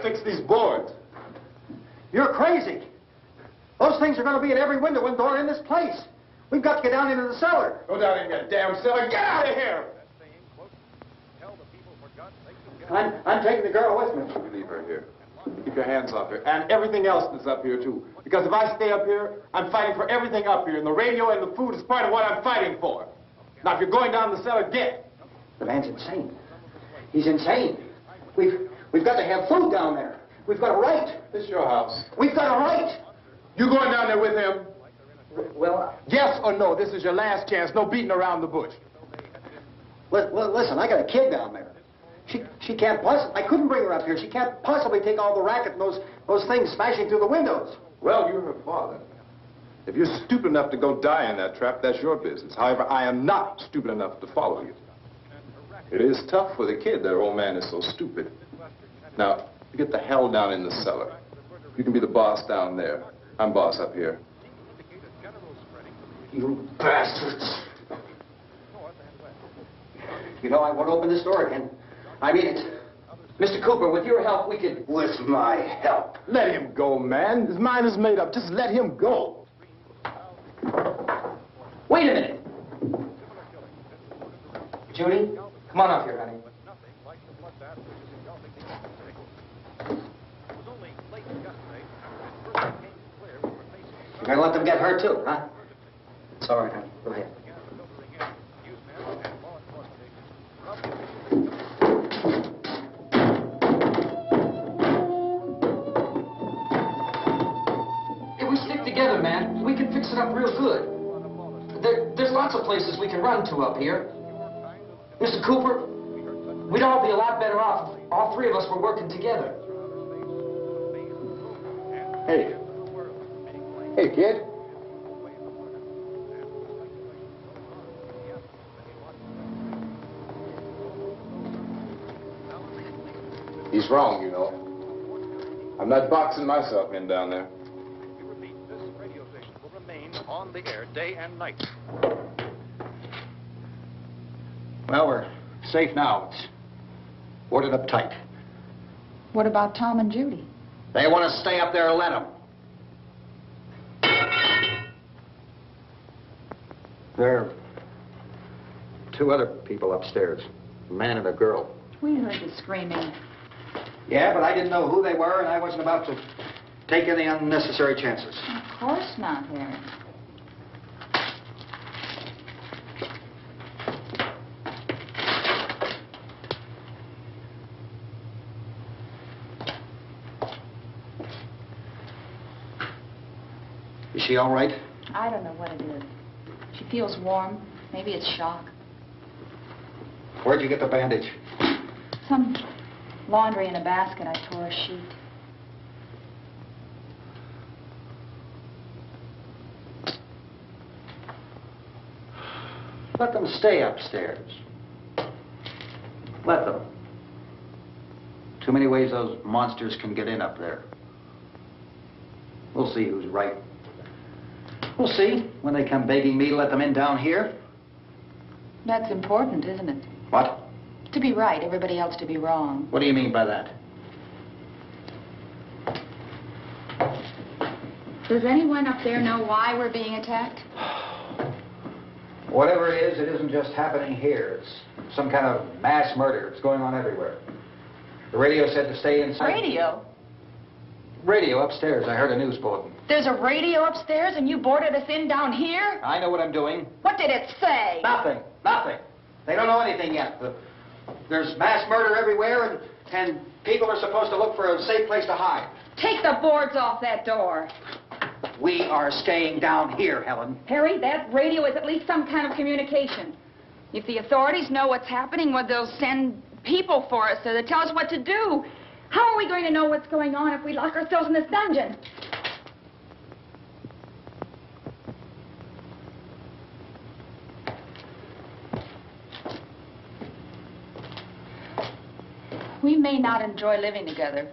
fix these boards. You're crazy. Those things are going to be in every window and door in this place. We've got to get down into the cellar. Go down in your damn cellar. Get out of here! I'm taking the girl with me. You leave her here. Keep your hands off her. And everything else that's up here, too. Because if I stay up here, I'm fighting for everything up here. And the radio and the food is part of what I'm fighting for. Now, if you're going down the cellar, get. The man's insane. He's insane. We've got to have food down there. We've got a right. This is your house. We've got a right. You going down there with him? Well, Yes or no? This is your last chance. No beating around the bush. listen, I got a kid down there. She can't possibly, I couldn't bring her up here. She can't possibly take all the racket and those things smashing through the windows. Well, you're her father. If you're stupid enough to go die in that trap, that's your business. However, I am not stupid enough to follow you. It is tough for the kid. That old man is so stupid. Now, you get the hell down in the cellar. You can be the boss down there. I'm boss up here. You bastards. You know, I won't open this door again. I mean it. Mr. Cooper, with your help, we could... With my help. Let him go, man. His mind is made up. Just let him go. Wait a minute. Judy, come on up here, honey. You're gonna let them get hurt too, huh? It's all right, honey. Go ahead. If we stick together, man, we can fix it up real good. There's lots of places we can run to up here. Mr. Cooper, we'd all be a lot better off if all three of us were working together. Hey. Hey, kid. He's wrong, you know. I'm not boxing myself in down there. We repeat, this radio station will remain on the air day and night. Well, we're safe now. It's boarded up tight. What about Tom and Judy? They want to stay up there, let them. There are two other people upstairs, a man and a girl. We heard the screaming. Yeah, but I didn't know who they were, and I wasn't about to take any unnecessary chances. Of course not, Harry. Is she all right? I don't know what it is. She feels warm. Maybe it's shock. Where'd you get the bandage? Some laundry in a basket. I tore a sheet. Let them stay upstairs. Let them. Too many ways those monsters can get in up there. We'll see who's right. We'll see when they come begging me to let them in down here. That's important, isn't it? What? To be right, everybody else to be wrong. What do you mean by that? Does anyone up there know why we're being attacked? Whatever it isn't just happening here. It's some kind of mass murder. It's going on everywhere. The radio said to stay inside. Radio? Radio upstairs. I heard a news bulletin. There's a radio upstairs and you boarded us in down here? I know what I'm doing. What did it say? Nothing. Nothing. They don't know anything yet. There's mass murder everywhere, and people are supposed to look for a safe place to hide. Take the boards off that door. We are staying down here, Helen. Harry, that radio is at least some kind of communication. If the authorities know what's happening, well, they'll send people for us so they tell us what to do. How are we going to know what's going on if we lock ourselves in this dungeon? We may not enjoy living together,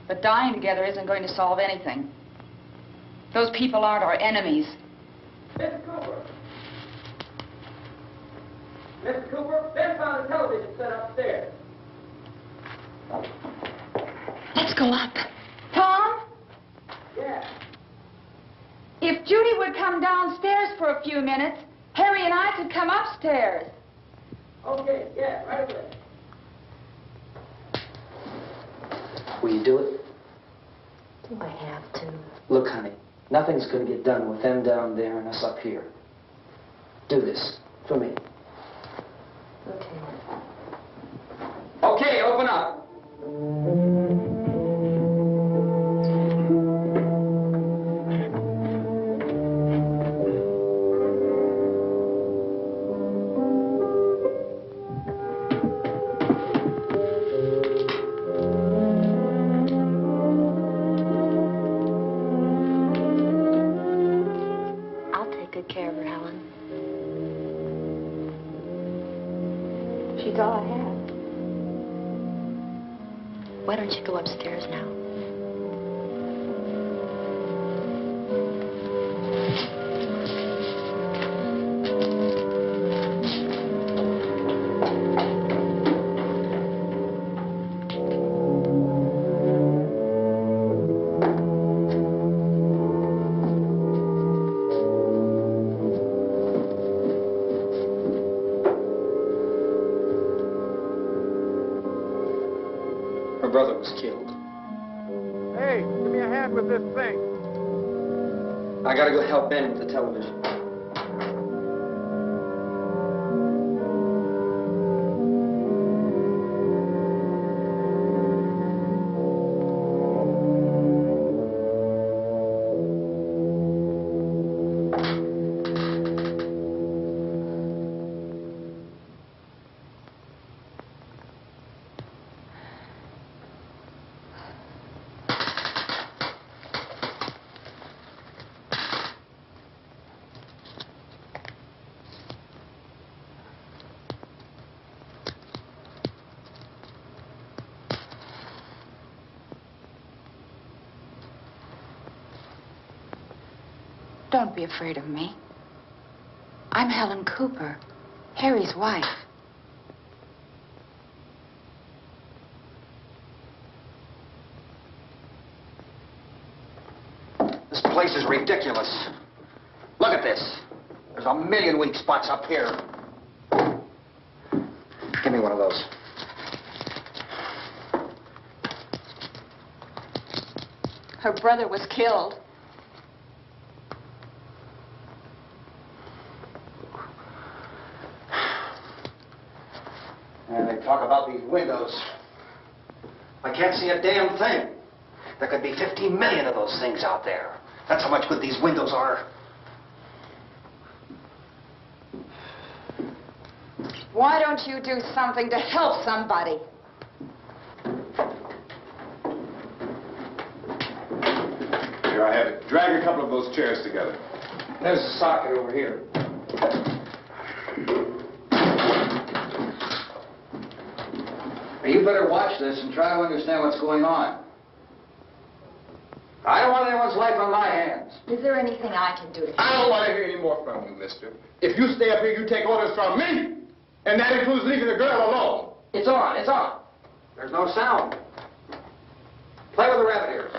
but dying together isn't going to solve anything. Those people aren't our enemies. Mr. Cooper! Mr. Cooper, Ben found a television set upstairs. Let's go up. Tom? Yeah. If Judy would come downstairs for a few minutes, Harry and I could come upstairs. Okay, yeah, right away. Will you do it? Do I have to? Look, honey, nothing's going to get done with them down there and us up here. Do this for me. Okay. Okay, open up. I'll take good care of her, Helen. She's all I have. Why don't you go upstairs now? Her brother was killed. Hey, give me a hand with this thing. I gotta go help Ben with the television. Don't be afraid of me. I'm Helen Cooper, Harry's wife. This place is ridiculous. Look at this. There's a million weak spots up here. Give me one of those. Her brother was killed. And they talk about these windows. I can't see a damn thing. There could be 15 million of those things out there. That's how much good these windows are. Why don't you do something to help somebody? Here, I have it. Drag a couple of those chairs together. There's a socket over here. You better watch this and try to understand what's going on. I don't want anyone's life on my hands. Is there anything I can do to I don't want to hear any more from you, mister. If you stay up here, you take orders from me. And that includes leaving the girl alone. It's on, it's on. There's no sound. Play with the rabbit ears.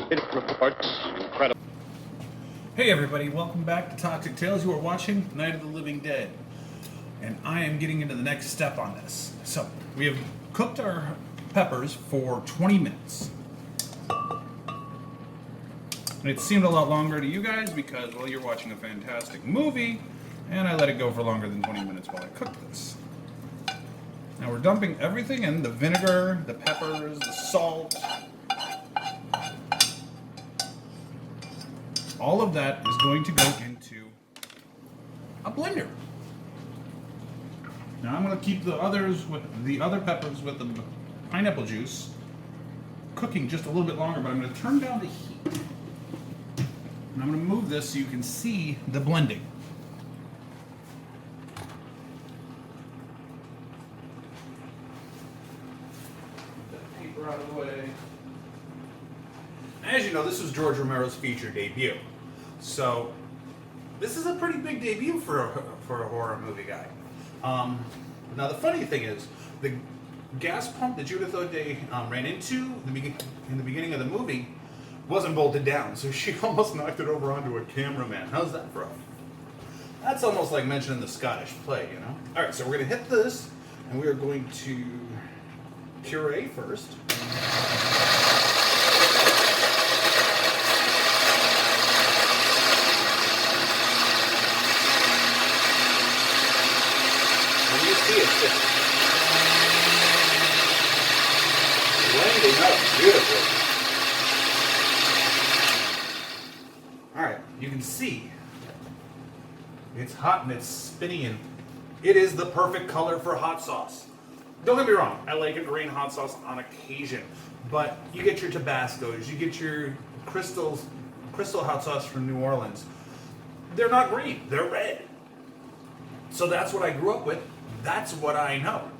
It reports incredible. Hey everybody, welcome back to Toxic Tales. You are watching Night of the Living Dead. And I am getting into the next step on this. So, we have cooked our peppers for 20 minutes. And it seemed a lot longer to you guys because, well, you're watching a fantastic movie, and I let it go for longer than 20 minutes while I cooked this. Now we're dumping everything in, the vinegar, the peppers, the salt. All of that is going to go into a blender. Now I'm going to keep the others with the other peppers with the pineapple juice cooking just a little bit longer, but I'm going to turn down the heat. And I'm going to move this so you can see the blending. Put that paper out of the way. As you know, this was George Romero's feature debut. So, this is a pretty big debut for a horror movie guy. Now the funny thing is, gas pump that Judith O'Day ran into in the beginning of the movie wasn't bolted down, so she almost knocked it over onto a cameraman. How's that for a... That's almost like mentioning the Scottish plague, you know? All right, so we're going to hit this, and we are going to puree first. And you see it's just blending up beautifully. All right, you can see it's hot and it's spinny, and it is the perfect color for hot sauce. Don't get me wrong, I like a green hot sauce on occasion, but you get your Tabascos, you get your Crystal hot sauce from New Orleans. They're not green, they're red. So that's what I grew up with. That's what I know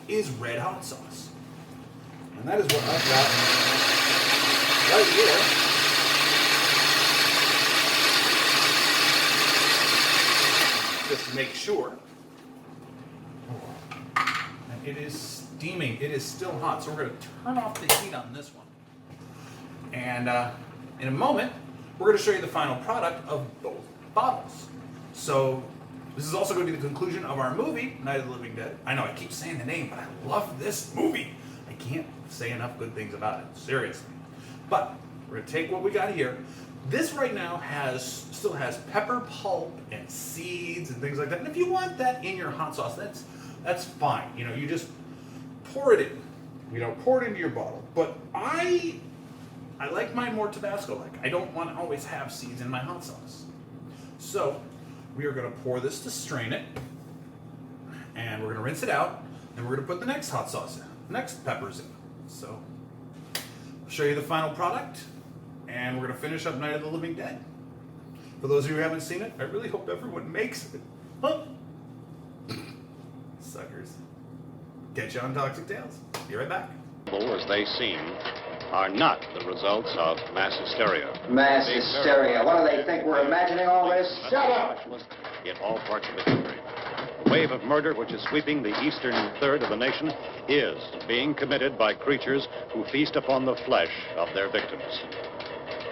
is red hot sauce. And that is what I've got right here. Just to make sure. And it is steaming. It is still hot. So we're going to turn off the heat on this one. And in a moment, we're going to show you the final product of both bottles. So this is also going to be the conclusion of our movie, Night of the Living Dead. I know I keep saying the name, but I love this movie. I can't say enough good things about it. Seriously. But we're going to take what we got here. This right now still has pepper pulp and seeds and things like that. And if you want that in your hot sauce, that's fine. You know, you just pour it in. You know, pour it into your bottle. But I like mine more Tabasco-like. I don't want to always have seeds in my hot sauce. So we are going to pour this to strain it, and we're going to rinse it out, and we're going to put the next hot sauce in, next peppers in. So I'll show you the final product. And we're going to finish up Night of the Living Dead. For those of you who haven't seen it, I really hope everyone makes it. Huh? Suckers. Catch you on Toxic Tales. Be right back. As they seem, are not the results of mass hysteria. Mass hysteria. What do they think? We're imagining all this? Shut up! In all parts of the country. The wave of murder which is sweeping the eastern third of the nation is being committed by creatures who feast upon the flesh of their victims.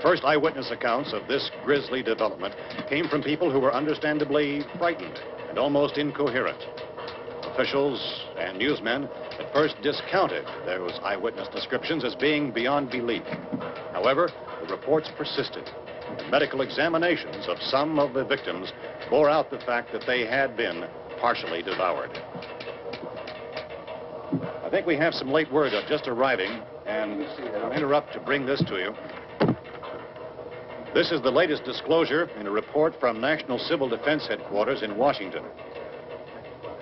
First eyewitness accounts of this grisly development came from people who were understandably frightened and almost incoherent. Officials and newsmen at first discounted those eyewitness descriptions as being beyond belief. However, the reports persisted. And medical examinations of some of the victims bore out the fact that they had been partially devoured. I think we have some late word just arriving, and I'll interrupt to bring this to you. This is the latest disclosure in a report from National Civil Defense Headquarters in Washington.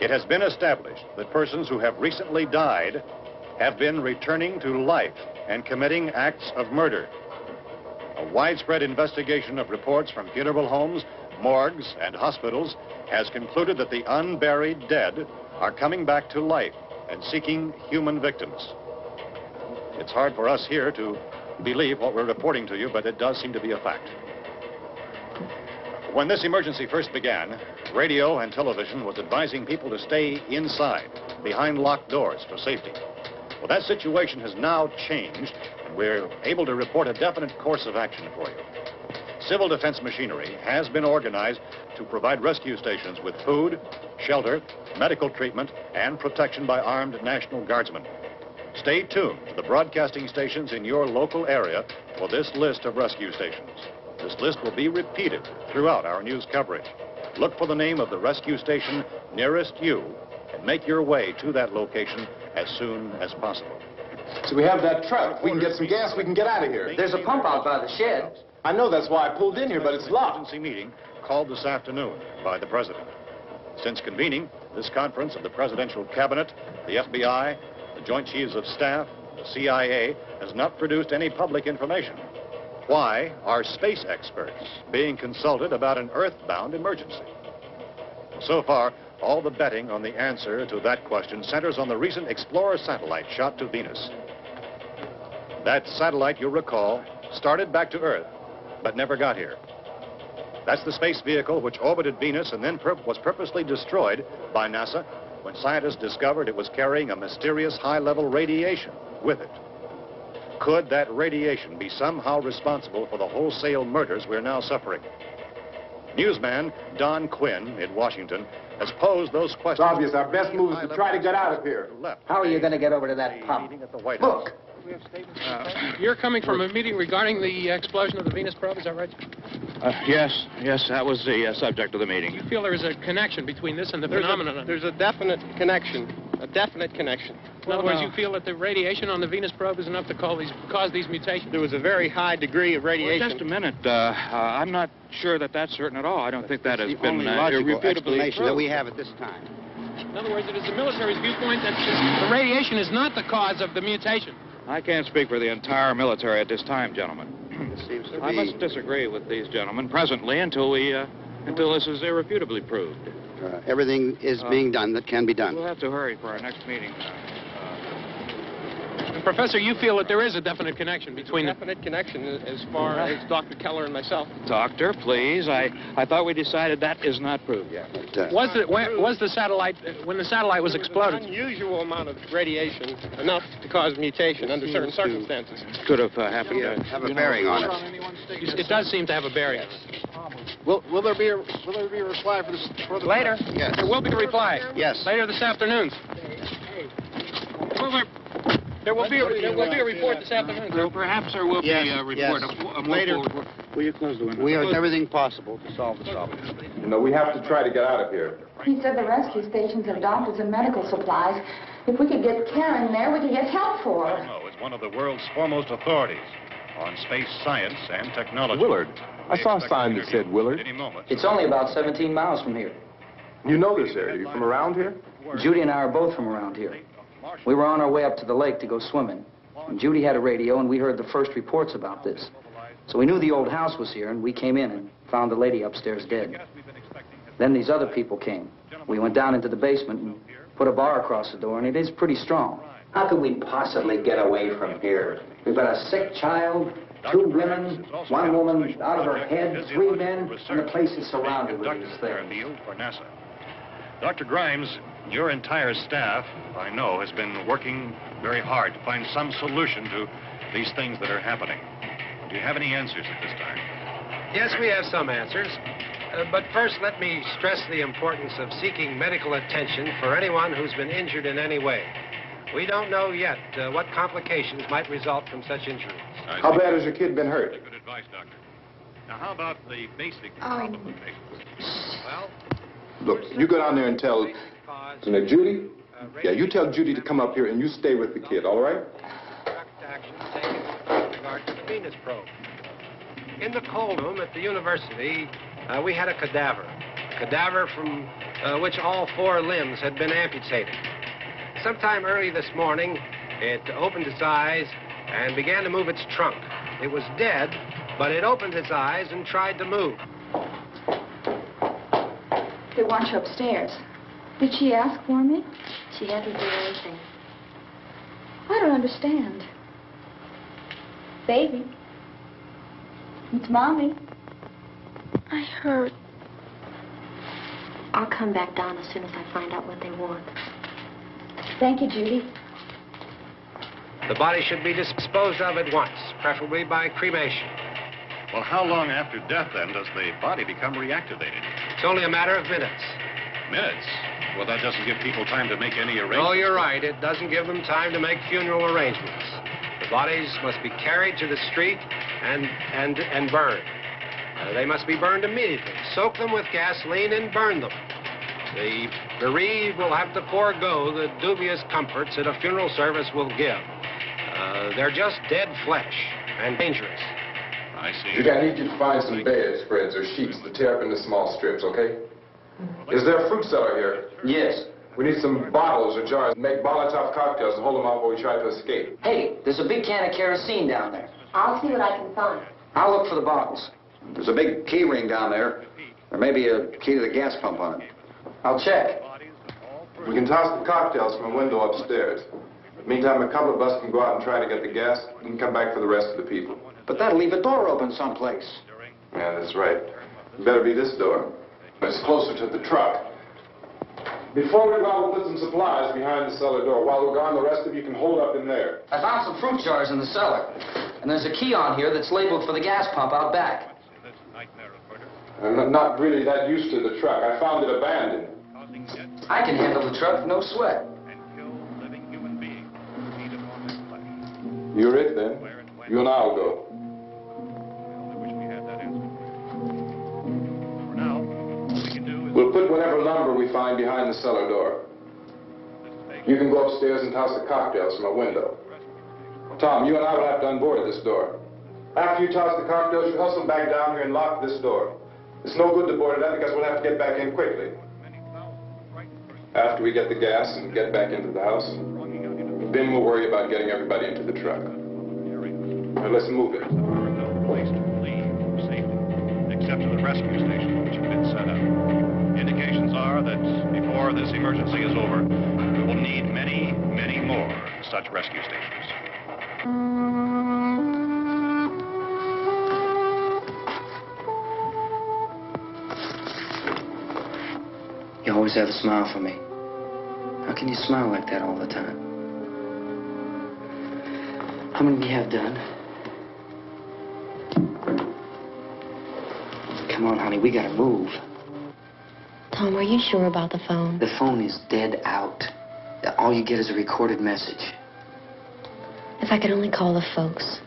It has been established that persons who have recently died have been returning to life and committing acts of murder. A widespread investigation of reports from funeral homes, morgues, and hospitals has concluded that the unburied dead are coming back to life and seeking human victims. It's hard for us here to believe what we're reporting to you, but it does seem to be a fact. When this emergency first began, radio and television was advising people to stay inside, behind locked doors for safety. Well, that situation has now changed, and we're able to report a definite course of action for you. Civil defense machinery has been organized to provide rescue stations with food, shelter, medical treatment, and protection by armed National Guardsmen. Stay tuned to the broadcasting stations in your local area for this list of rescue stations. This list will be repeated throughout our news coverage. Look for the name of the rescue station nearest you and make your way to that location as soon as possible. So we have that truck. If we can get some gas, we can get out of here. There's a pump out by the shed. I know, that's why I pulled in here, but it's locked. Emergency meeting called this afternoon by the President. Since convening this conference of the Presidential Cabinet, the FBI, the Joint Chiefs of Staff, the CIA, has not produced any public information. Why are space experts being consulted about an Earth-bound emergency? So far, all the betting on the answer to that question centers on the recent Explorer satellite shot to Venus. That satellite, you'll recall, started back to Earth, but never got here. That's the space vehicle which orbited Venus and then was purposely destroyed by NASA when scientists discovered it was carrying a mysterious high-level radiation with it. Could that radiation be somehow responsible for the wholesale murders we're now suffering? Newsman Don Quinn in Washington has posed those questions. It's obvious our best move is to try to get out of here. How are you going to get over to that pump? Look! You're coming from a meeting regarding the explosion of the Venus probe, is that right? Yes, that was the subject of the meeting. You feel there is a connection between this and the phenomenon? There's a definite connection. In other words, you feel that the radiation on the Venus probe is enough to cause these mutations? There was a very high degree of radiation. Well, just a minute. I'm not sure that that's certain at all. I don't think that has been irrefutably explanation that we have at this time. In other words, it is the military's viewpoint that the radiation is not the cause of the mutation. I can't speak for the entire military at this time, gentlemen. I must disagree with these gentlemen presently until this is irrefutably proved. Everything is being done that can be done. We'll have to hurry for our next meeting. And Professor, you feel that there is a definite connection between them? Definite connection as far as Dr. Keller and myself. Doctor, please. I thought we decided that is not proved yet. Was the satellite, when the satellite was exploded? An unusual amount of radiation, enough to cause mutation under certain circumstances. Could have happened. Have a bearing on it. It does seem to have a bearing. Will there be a reply for this? Later? Yes. There will be a reply. Yes. Later this afternoon. There will be a report this afternoon. Well, perhaps there will be a report. Yes. Later. Will you close the window? We are everything possible to solve the problem. You know, we have to try to get out of here. He said the rescue stations have doctors and medical supplies. If we could get care in there, we could get help for her. No, it's one of the world's foremost authorities on space science and technology. Willard. I saw a sign that said Willard. Any moment. It's only about 17 miles from here. You know this area. You from around here? Judy and I are both from around here. We were on our way up to the lake to go swimming. And Judy had a radio, and we heard the first reports about this. So we knew the old house was here, and we came in and found the lady upstairs dead. Then these other people came. We went down into the basement and put a bar across the door, and it is pretty strong. How could we possibly get away from here? We've got a sick child, 2 women, 1 woman out of her head, 3 men, and the place is surrounded with these things. For NASA. Dr. Grimes, your entire staff, I know, has been working very hard to find some solution to these things that are happening. Do you have any answers at this time? Yes, we have some answers. But first, let me stress the importance of seeking medical attention for anyone who's been injured in any way. We don't know yet what complications might result from such injuries. How bad has your kid been hurt? Good advice, Doctor. Now, how about the basic problem of patients? Well, Look, you go down there and tell... Judy? Yeah, you tell Judy to come up here and you stay with the kid, all right? direct action taken with regard to the Venus probe. In the cold room at the university, we had a cadaver from which all 4 limbs had been amputated. Sometime early this morning, it opened its eyes and began to move its trunk. It was dead, but it opened its eyes and tried to move. They want you upstairs. Did she ask for me? She hasn't done anything. I don't understand. Baby. It's Mommy. I heard. I'll come back down as soon as I find out what they want. Thank you, Judy. The body should be disposed of at once, preferably by cremation. Well, how long after death, then, does the body become reactivated? It's only a matter of minutes. Minutes? Well, that doesn't give people time to make any arrangements. Oh, you're right. It doesn't give them time to make funeral arrangements. The bodies must be carried to the street and burned. They must be burned immediately. Soak them with gasoline and burn them. The bereaved will have to forego the dubious comforts that a funeral service will give. They're just dead flesh and dangerous. I see. Judy, I need you to find some bedspreads or sheets to tear up into small strips, okay? Is there a fruit cellar here? Yes. We need some bottles or jars to make Molotov cocktails and hold them out while we try to escape. Hey, there's a big can of kerosene down there. I'll see what I can find. I'll look for the bottles. There's a big key ring down there. There may be a key to the gas pump on it. I'll check. We can toss the cocktails from a window upstairs. Meantime, a couple of us can go out and try to get the gas and come back for the rest of the people. But that'll leave a door open someplace. Yeah, that's right. It better be this door. It's closer to the truck. Before we go out, we'll put some supplies behind the cellar door. While we're gone, the rest of you can hold up in there. I found some fruit jars in the cellar. And there's a key on here that's labeled for the gas pump out back. I'm not really that used to the truck. I found it abandoned. I can handle the truck, no sweat. You're it, then. You and I'll go. We'll put whatever lumber we find behind the cellar door. You can go upstairs and toss the cocktails from a window. Tom, you and I will have to unboard this door. After you toss the cocktails, you hustle back down here and lock this door. It's no good to board it up because we'll have to get back in quickly. After we get the gas and get back into the house, then we'll worry about getting everybody into the truck. Now let's move it. Place to leave safely, except to the rescue station, which has been set up. Indications are that before this emergency is over, we will need many, many more such rescue stations. You always have a smile for me. How can you smile like that all the time? How many do you have done? Come on, honey, we gotta move. Tom, are you sure about the phone? The phone is dead out. All you get is a recorded message. If I could only call the folks.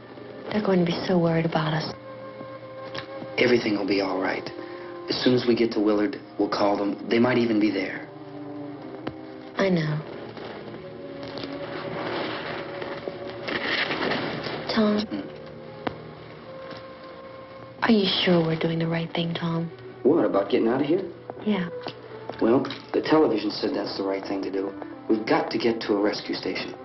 They're going to be so worried about us. Everything will be all right. As soon as we get to Willard, we'll call them. They might even be there. I know. Tom? Are you sure we're doing the right thing, Tom? What, about getting out of here? Yeah. Well, the television said that's the right thing to do. We've got to get to a rescue station.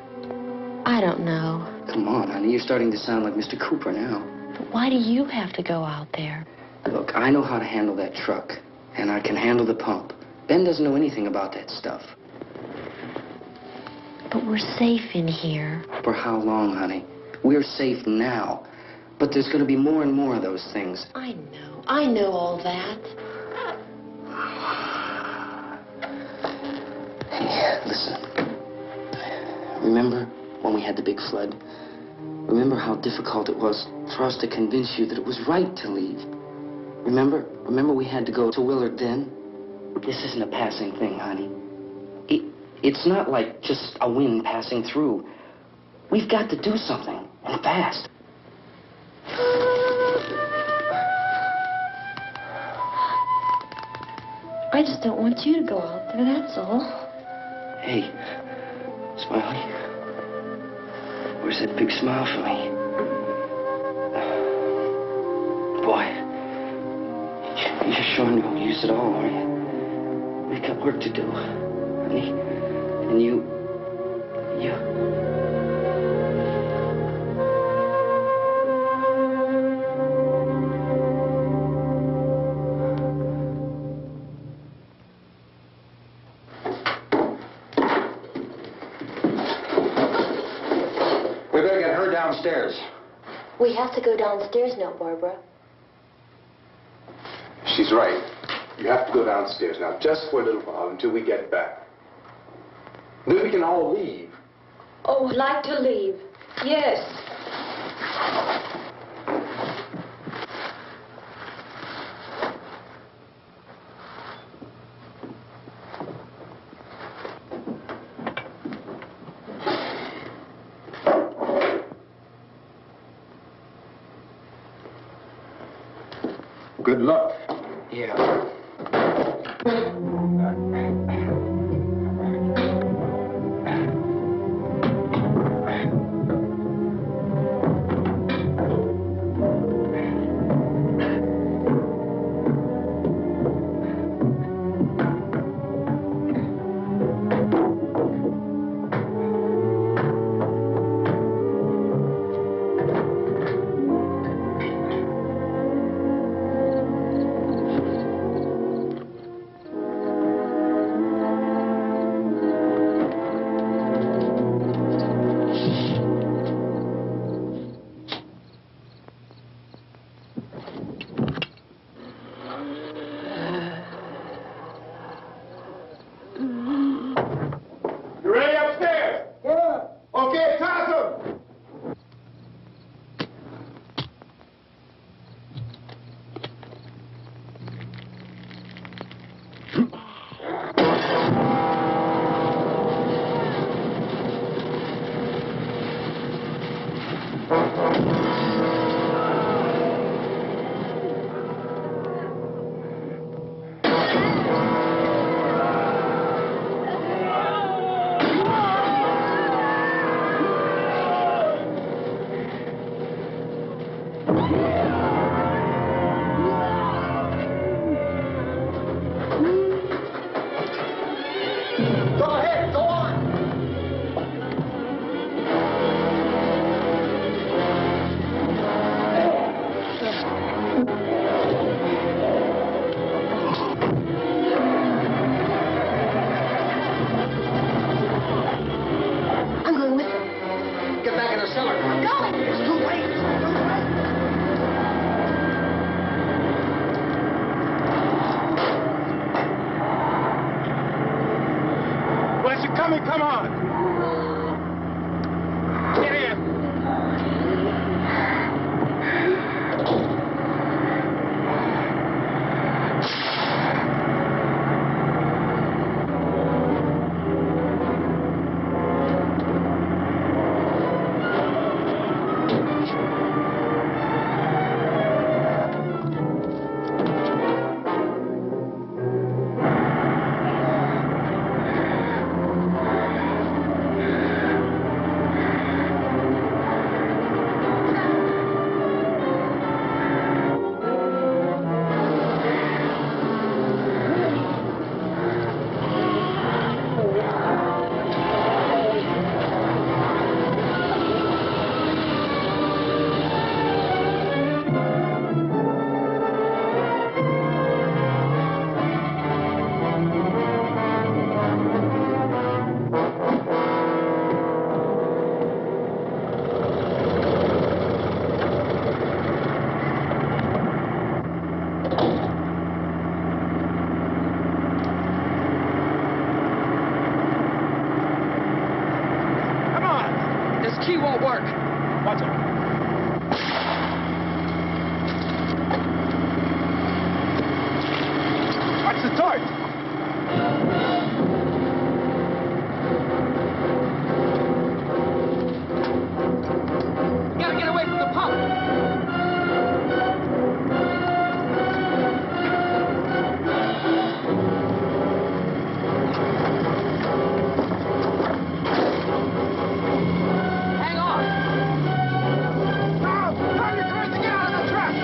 I don't know. Come on, honey, you're starting to sound like Mr. Cooper now. But why do you have to go out there? Look, I know how to handle that truck, and I can handle the pump. Ben doesn't know anything about that stuff. But we're safe in here. For how long, honey? We're safe now. But there's going to be more and more of those things. I know. I know all that. Hey, listen. Remember when we had the big flood? Remember how difficult it was for us to convince you that it was right to leave? Remember we had to go to Willard then? This isn't a passing thing, honey. It's not like just a wind passing through. We've got to do something, and fast. I just don't want you to go out there, that's all. Hey, Smiley. Where's that big smile for me? Boy, you're showing no use at all, are you? We've got work to do, honey. And you... We better get her downstairs. We have to go downstairs now, Barbara. She's right. You have to go downstairs now, just for a little while, until we get back. Then we can all leave. Oh, I'd like to leave. Yes. Good luck. Yeah. coming, come on! Get in! Key won't work. Watch it. Watch the torch. We gotta get away from the pump. Hang on. Turn your cars to get out of the truck.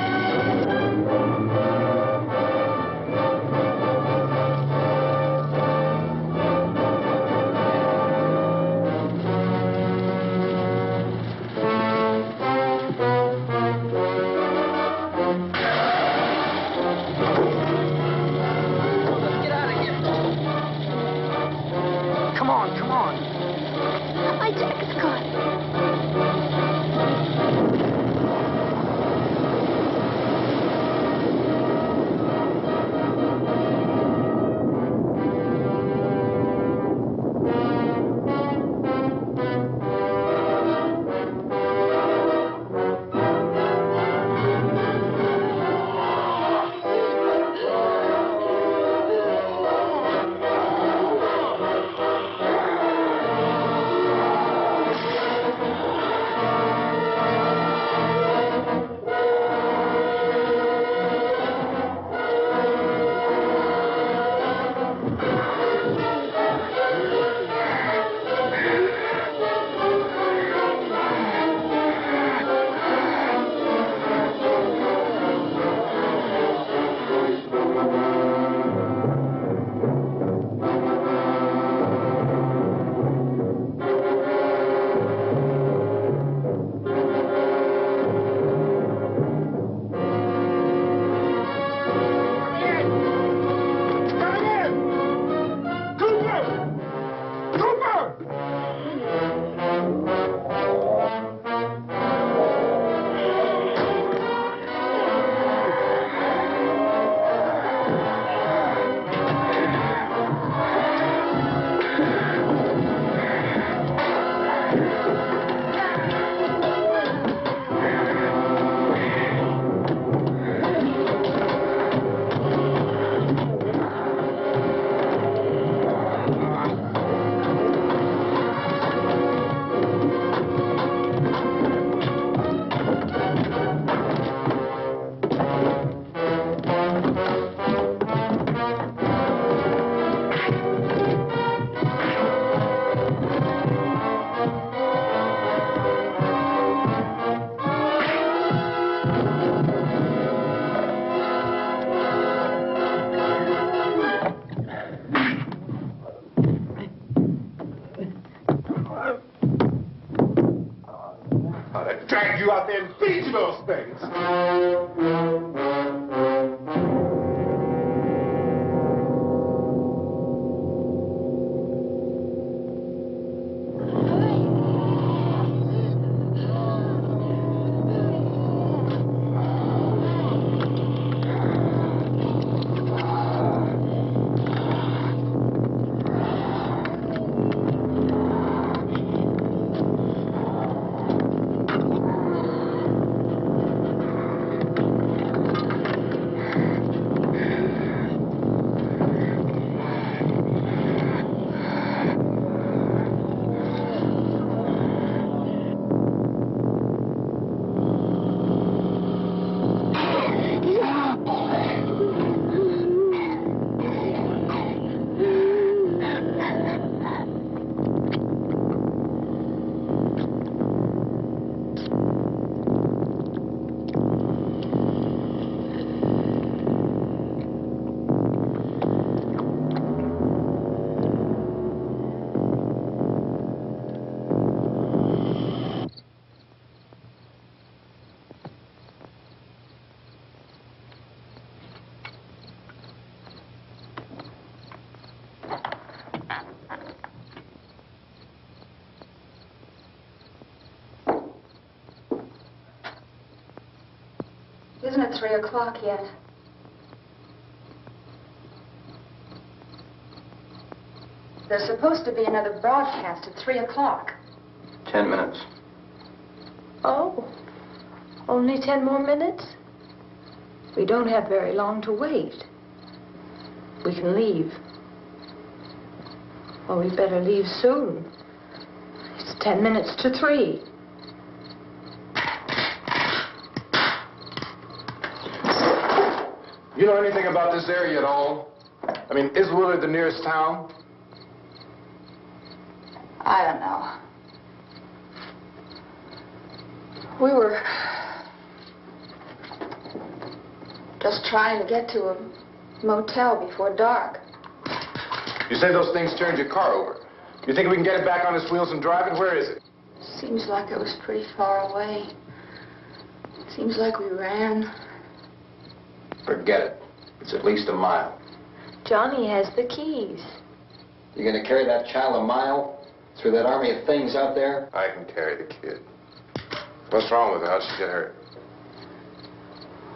Let's get out of here. Come on, come on. My jacket's caught. I'd drag you out there and feed you those things. isn't at 3 o'clock yet. There's supposed to be another broadcast at 3 o'clock. 10 minutes. Oh, only 10 more minutes? We don't have very long to wait. We can leave. Well, we better leave soon. It's 10 minutes to 3. You know anything about this area at all? I mean, is Willard the nearest town? I don't know. We were just trying to get to a motel before dark. You say those things turned your car over. You think we can get it back on its wheels and drive it? Where is it? Seems like it was pretty far away. Seems like we ran. Forget it. It's at least a mile. Johnny has the keys. You gonna carry that child a mile through that army of things out there? I can carry the kid. What's wrong with her? How'd she get hurt?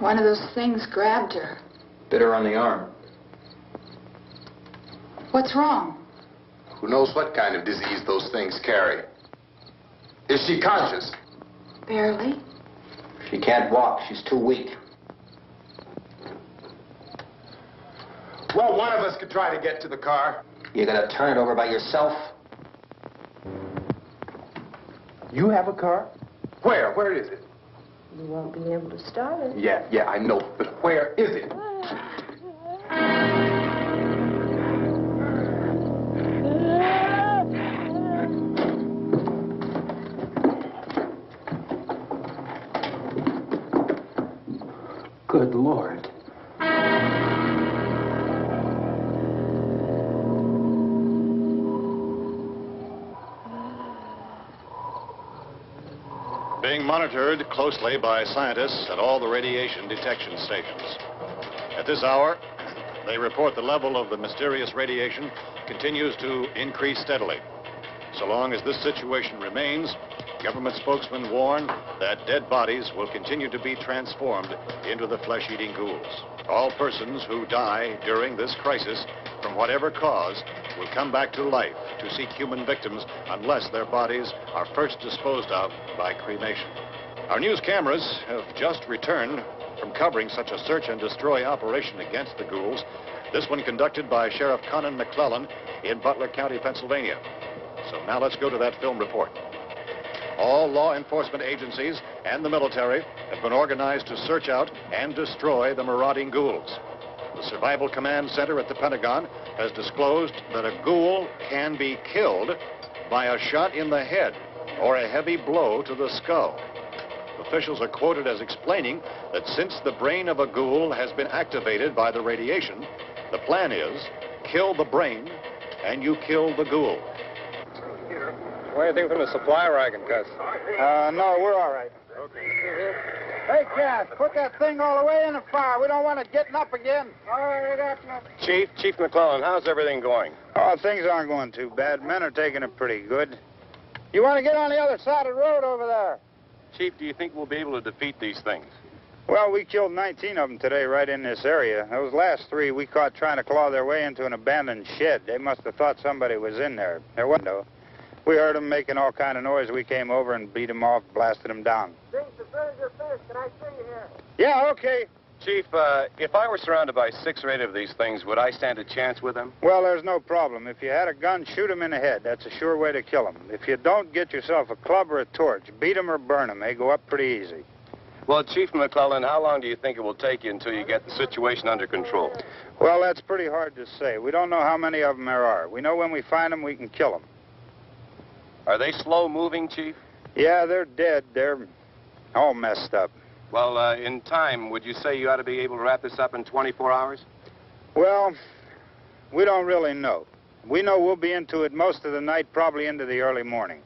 One of those things grabbed her. Bit her on the arm. What's wrong? Who knows what kind of disease those things carry? Is she conscious? Barely. She can't walk. She's too weak. Well, one of us could try to get to the car. You gonna turn it over by yourself? You have a car? Where? Where is it? You won't be able to start it. Yeah, I know. But where is it? Good Lord. Being monitored closely by scientists at all the radiation detection stations. At this hour, they report the level of the mysterious radiation continues to increase steadily. So long as this situation remains, government spokesmen warn that dead bodies will continue to be transformed into the flesh-eating ghouls. All persons who die during this crisis, from whatever cause, will come back to life to seek human victims unless their bodies are first disposed of by cremation. Our news cameras have just returned from covering such a search and destroy operation against the ghouls, this one conducted by Sheriff Conan McClellan in Butler County, Pennsylvania. So now let's go to that film report. All law enforcement agencies and the military have been organized to search out and destroy the marauding ghouls. The Survival Command Center at the Pentagon has disclosed that a ghoul can be killed by a shot in the head or a heavy blow to the skull. Officials are quoted as explaining that since the brain of a ghoul has been activated by the radiation, the plan is kill the brain and you kill the ghoul. What do you think from the supply wagon, Gus? No, we're all right. Hey, Cass, put that thing all the way in the fire. We don't want it getting up again. All right, Chief McClellan, how's everything going? Oh, things aren't going too bad. Men are taking it pretty good. You want to get on the other side of the road over there? Chief, do you think we'll be able to defeat these things? Well, we killed 19 of them today right in this area. Those last 3 we caught trying to claw their way into an abandoned shed. They must have thought somebody was in there. There wasn't, though. We heard them making all kind of noise. We came over and beat them off, blasted them down. Can I see you here? Yeah, okay. Chief, if I were surrounded by 6 or 8 of these things, would I stand a chance with them? Well, there's no problem. If you had a gun, shoot them in the head. That's a sure way to kill them. If you don't, get yourself a club or a torch. Beat them or burn them. They go up pretty easy. Well, Chief McClellan, how long do you think it will take you until you get the situation under control? Well, that's pretty hard to say. We don't know how many of them there are. We know when we find them, we can kill them. Are they slow-moving, Chief? Yeah, they're dead. They're all messed up. Well, in time, would you say you ought to be able to wrap this up in 24 hours? Well, we don't really know. We know we'll be into it most of the night, probably into the early morning.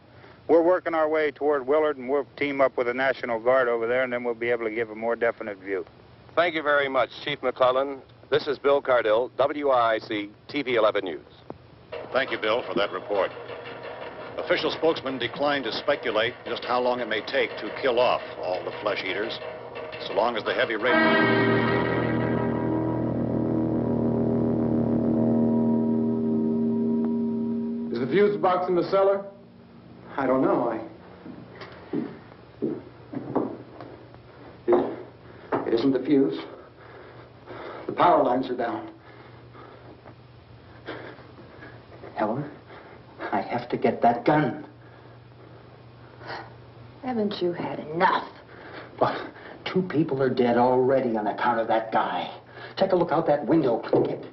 We're working our way toward Willard, and we'll team up with the National Guard over there, and then we'll be able to give a more definite view. Thank you very much, Chief McClellan. This is Bill Cardill, WIC TV 11 News. Thank you, Bill, for that report. Official spokesmen declined to speculate just how long it may take to kill off all the flesh eaters. so long as the heavy rain... Is the fuse box in the cellar? I don't know. It isn't the fuse. The power lines are down. Helen, I have to get that gun. Haven't you had enough? But 2 people are dead already on account of that guy. Take a look out that window, click it.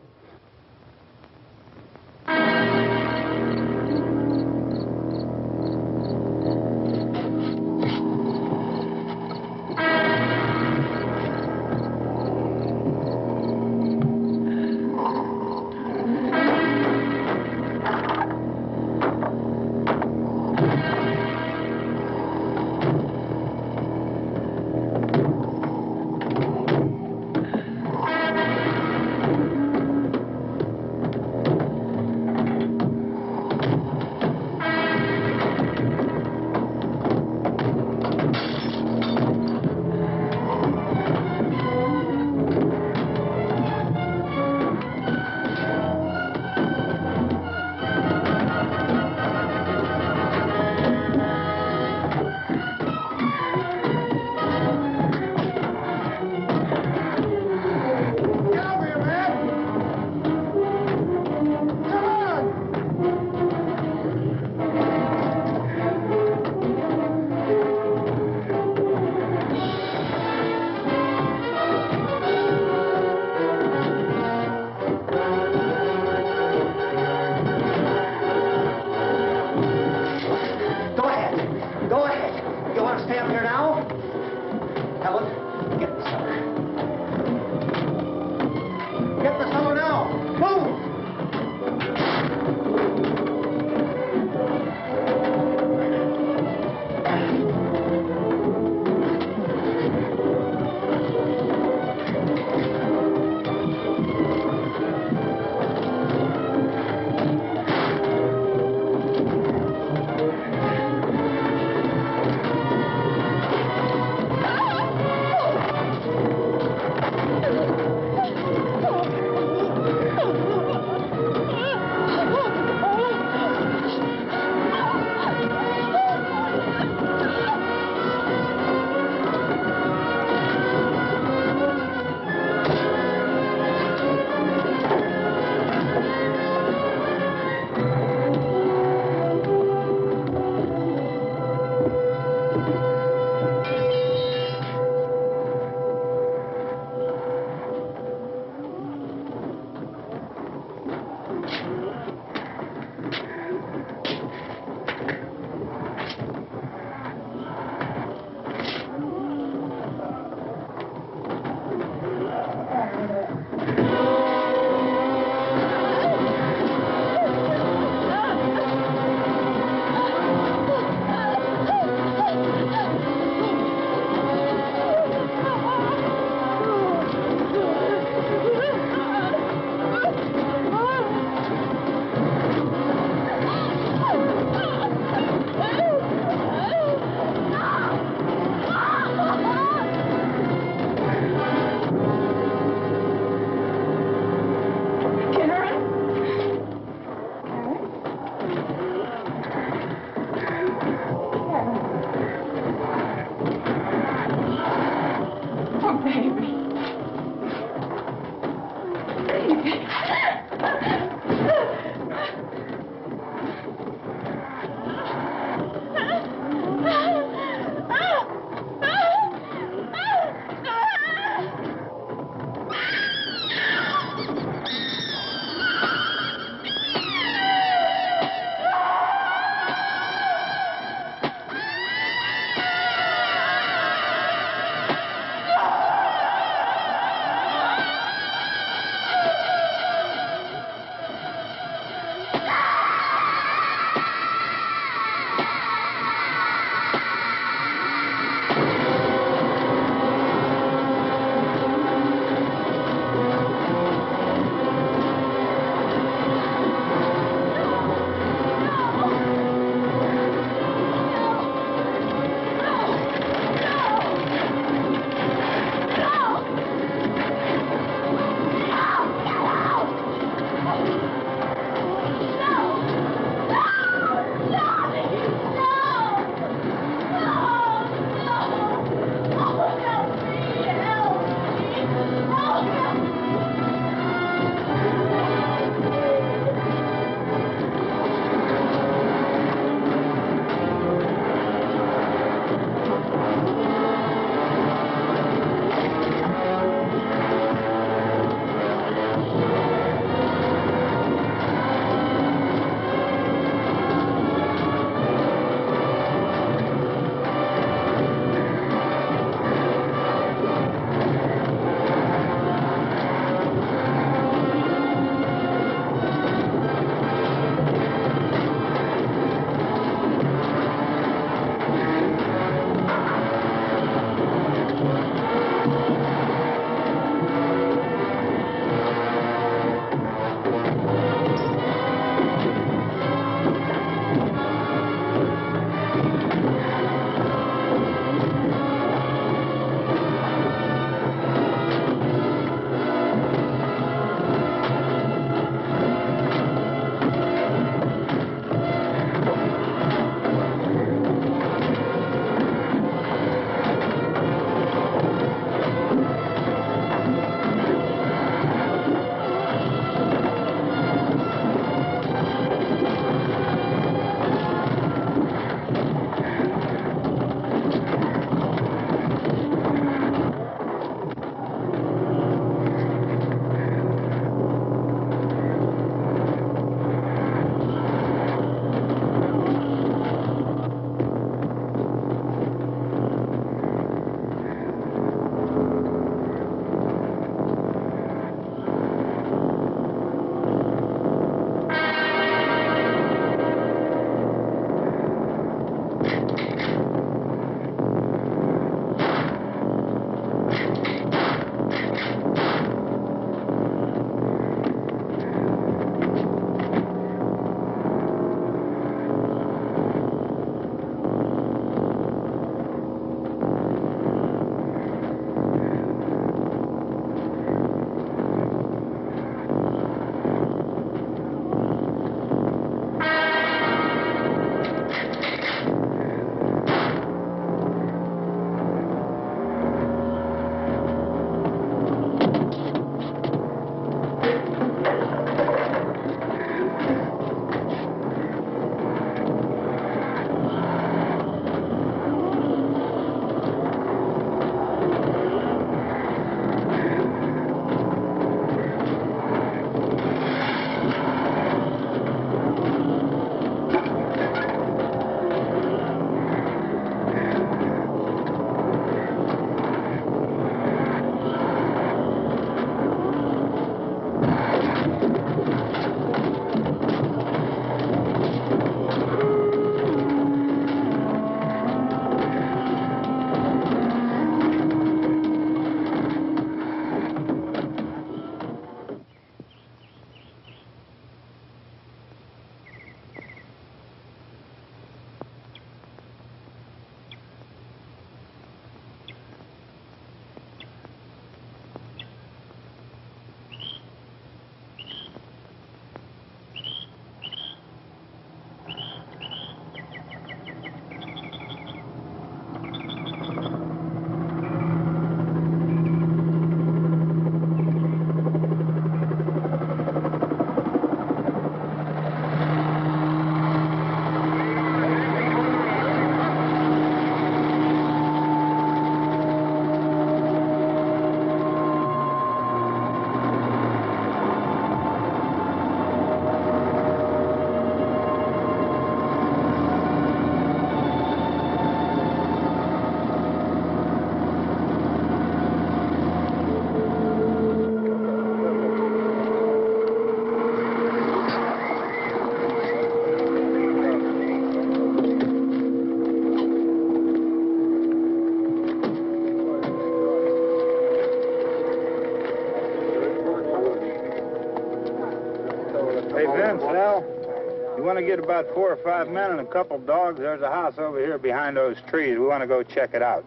want to get about 4 or 5 men and a couple dogs. There's a house over here behind those trees. We want to go check it out.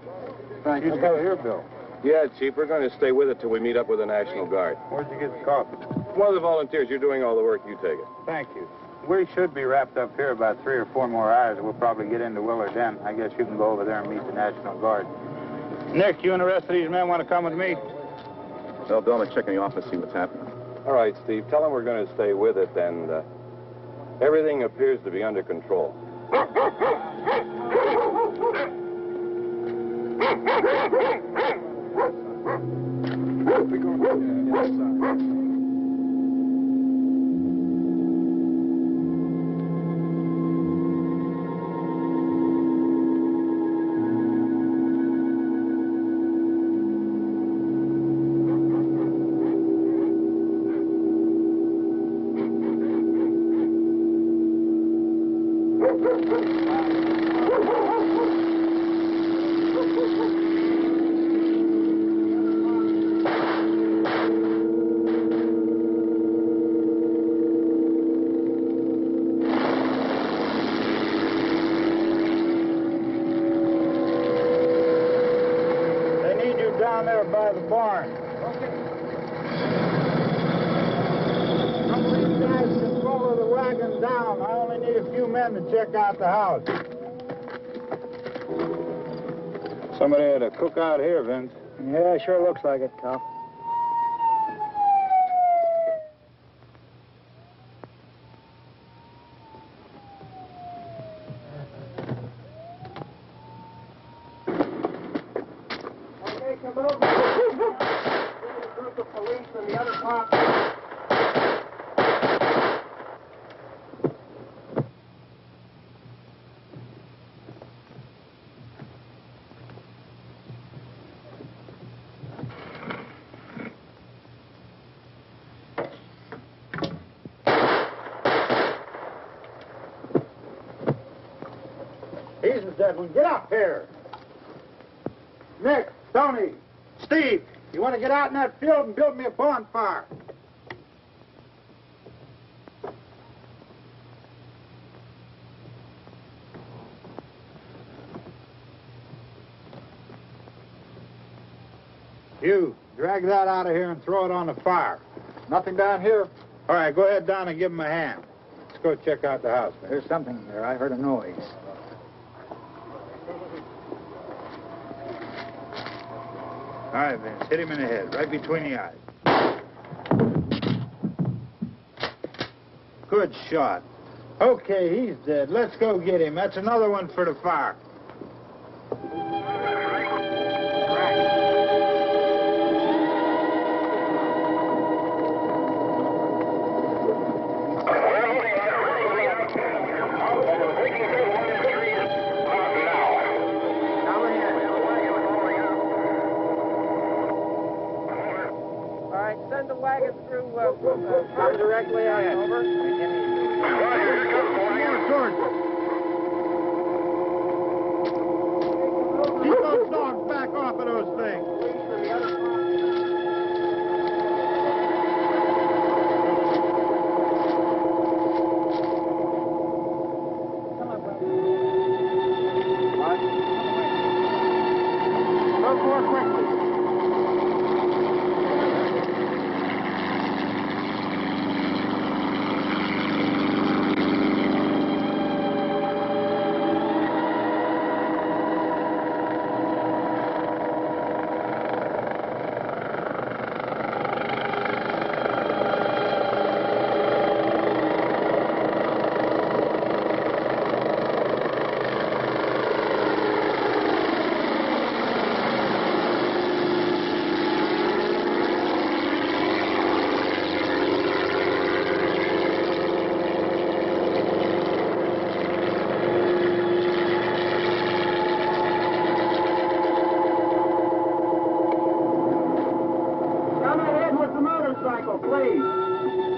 Right. You go here, Bill. Yeah, Chief, we're going to stay with it till we meet up with the National Guard. Where'd you get the coffee? One of the volunteers, you're doing all the work, you take it. Thank you. We should be wrapped up here about 3 or 4 more hours. We'll probably get into Willard then. I guess you can go over there and meet the National Guard. Nick, you and the rest of these men want to come with me? Well, Bill, I'm going to check in the office, see what's happening. All right, Steve, tell them we're going to stay with it, and everything appears to be under control. Down there by the barn. Okay. Some of these guys can follow the wagon down. I only need a few men to check out the house. Somebody had a cookout here, Vince. Yeah, sure looks like it, Cop. He's the dead one. Get up here. Nick, Tony, Steve, you want to get out in that field and build me a bonfire? You, drag that out of here and throw it on the fire. Nothing down here? All right, go ahead down and give him a hand. Let's go check out the house. There's something there. I heard a noise. All right, Vince, hit him in the head, right between the eyes. Good shot. Okay, he's dead. Let's go get him. That's another one for the fire. Send the wagon through directly out over. Keep those dogs back off of those things. Look more quickly. Please.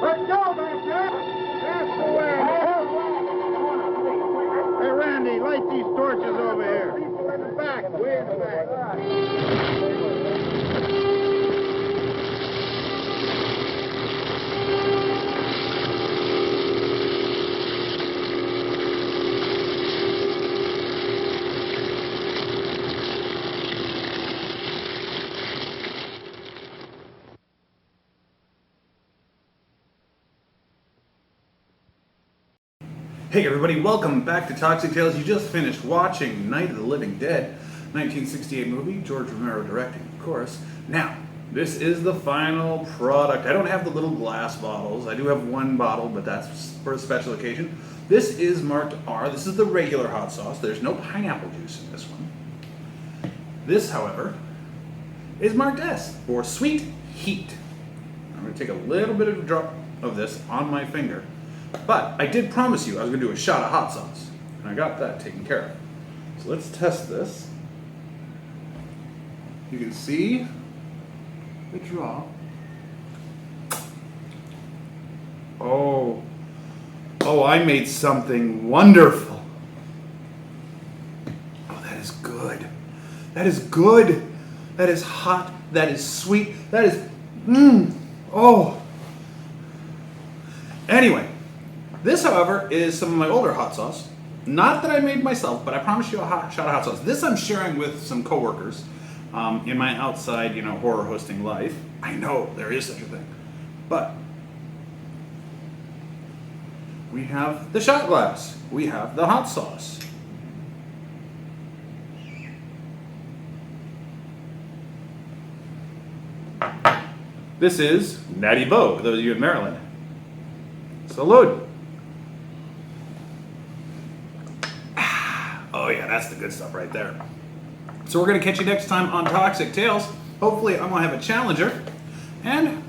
Let's go, back there. That's the way. Hey, Randy, light these torches over here. In the back, way in the back. Hey everybody, welcome back to Toxic Tales. You just finished watching Night of the Living Dead, 1968 movie, George Romero directing, of course. Now, this is the final product. I don't have the little glass bottles. I do have one bottle, but that's for a special occasion. This is marked R. This is the regular hot sauce. There's no pineapple juice in this one. This, however, is marked S for sweet heat. I'm going to take a little bit of a drop of this on my finger. But I did promise you I was going to do a shot of hot sauce. And I got that taken care of. So let's test this. You can see the drop. Oh, I made something wonderful. Oh, that is good. That is good. That is hot. That is sweet. That is, oh. Anyway, this, however, is some of my older hot sauce. Not that I made myself, but I promise you a shot of hot sauce. This I'm sharing with some coworkers in my outside, horror hosting life. I know there is such a thing. But we have the shot glass. We have the hot sauce. This is Natty Boh, for those of you in Maryland. Salud. Oh yeah, that's the good stuff right there. So we're going to catch you next time on Toxic Tales. Hopefully I'm going to have a challenger. And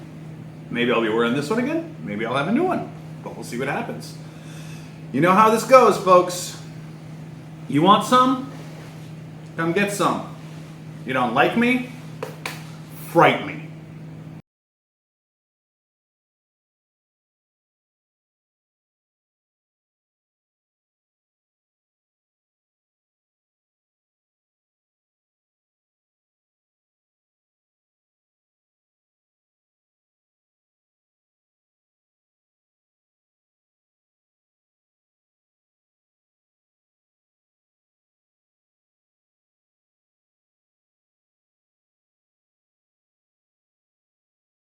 maybe I'll be wearing this one again. Maybe I'll have a new one. But we'll see what happens. You know how this goes, folks. You want some? Come get some. You don't like me? Fright me.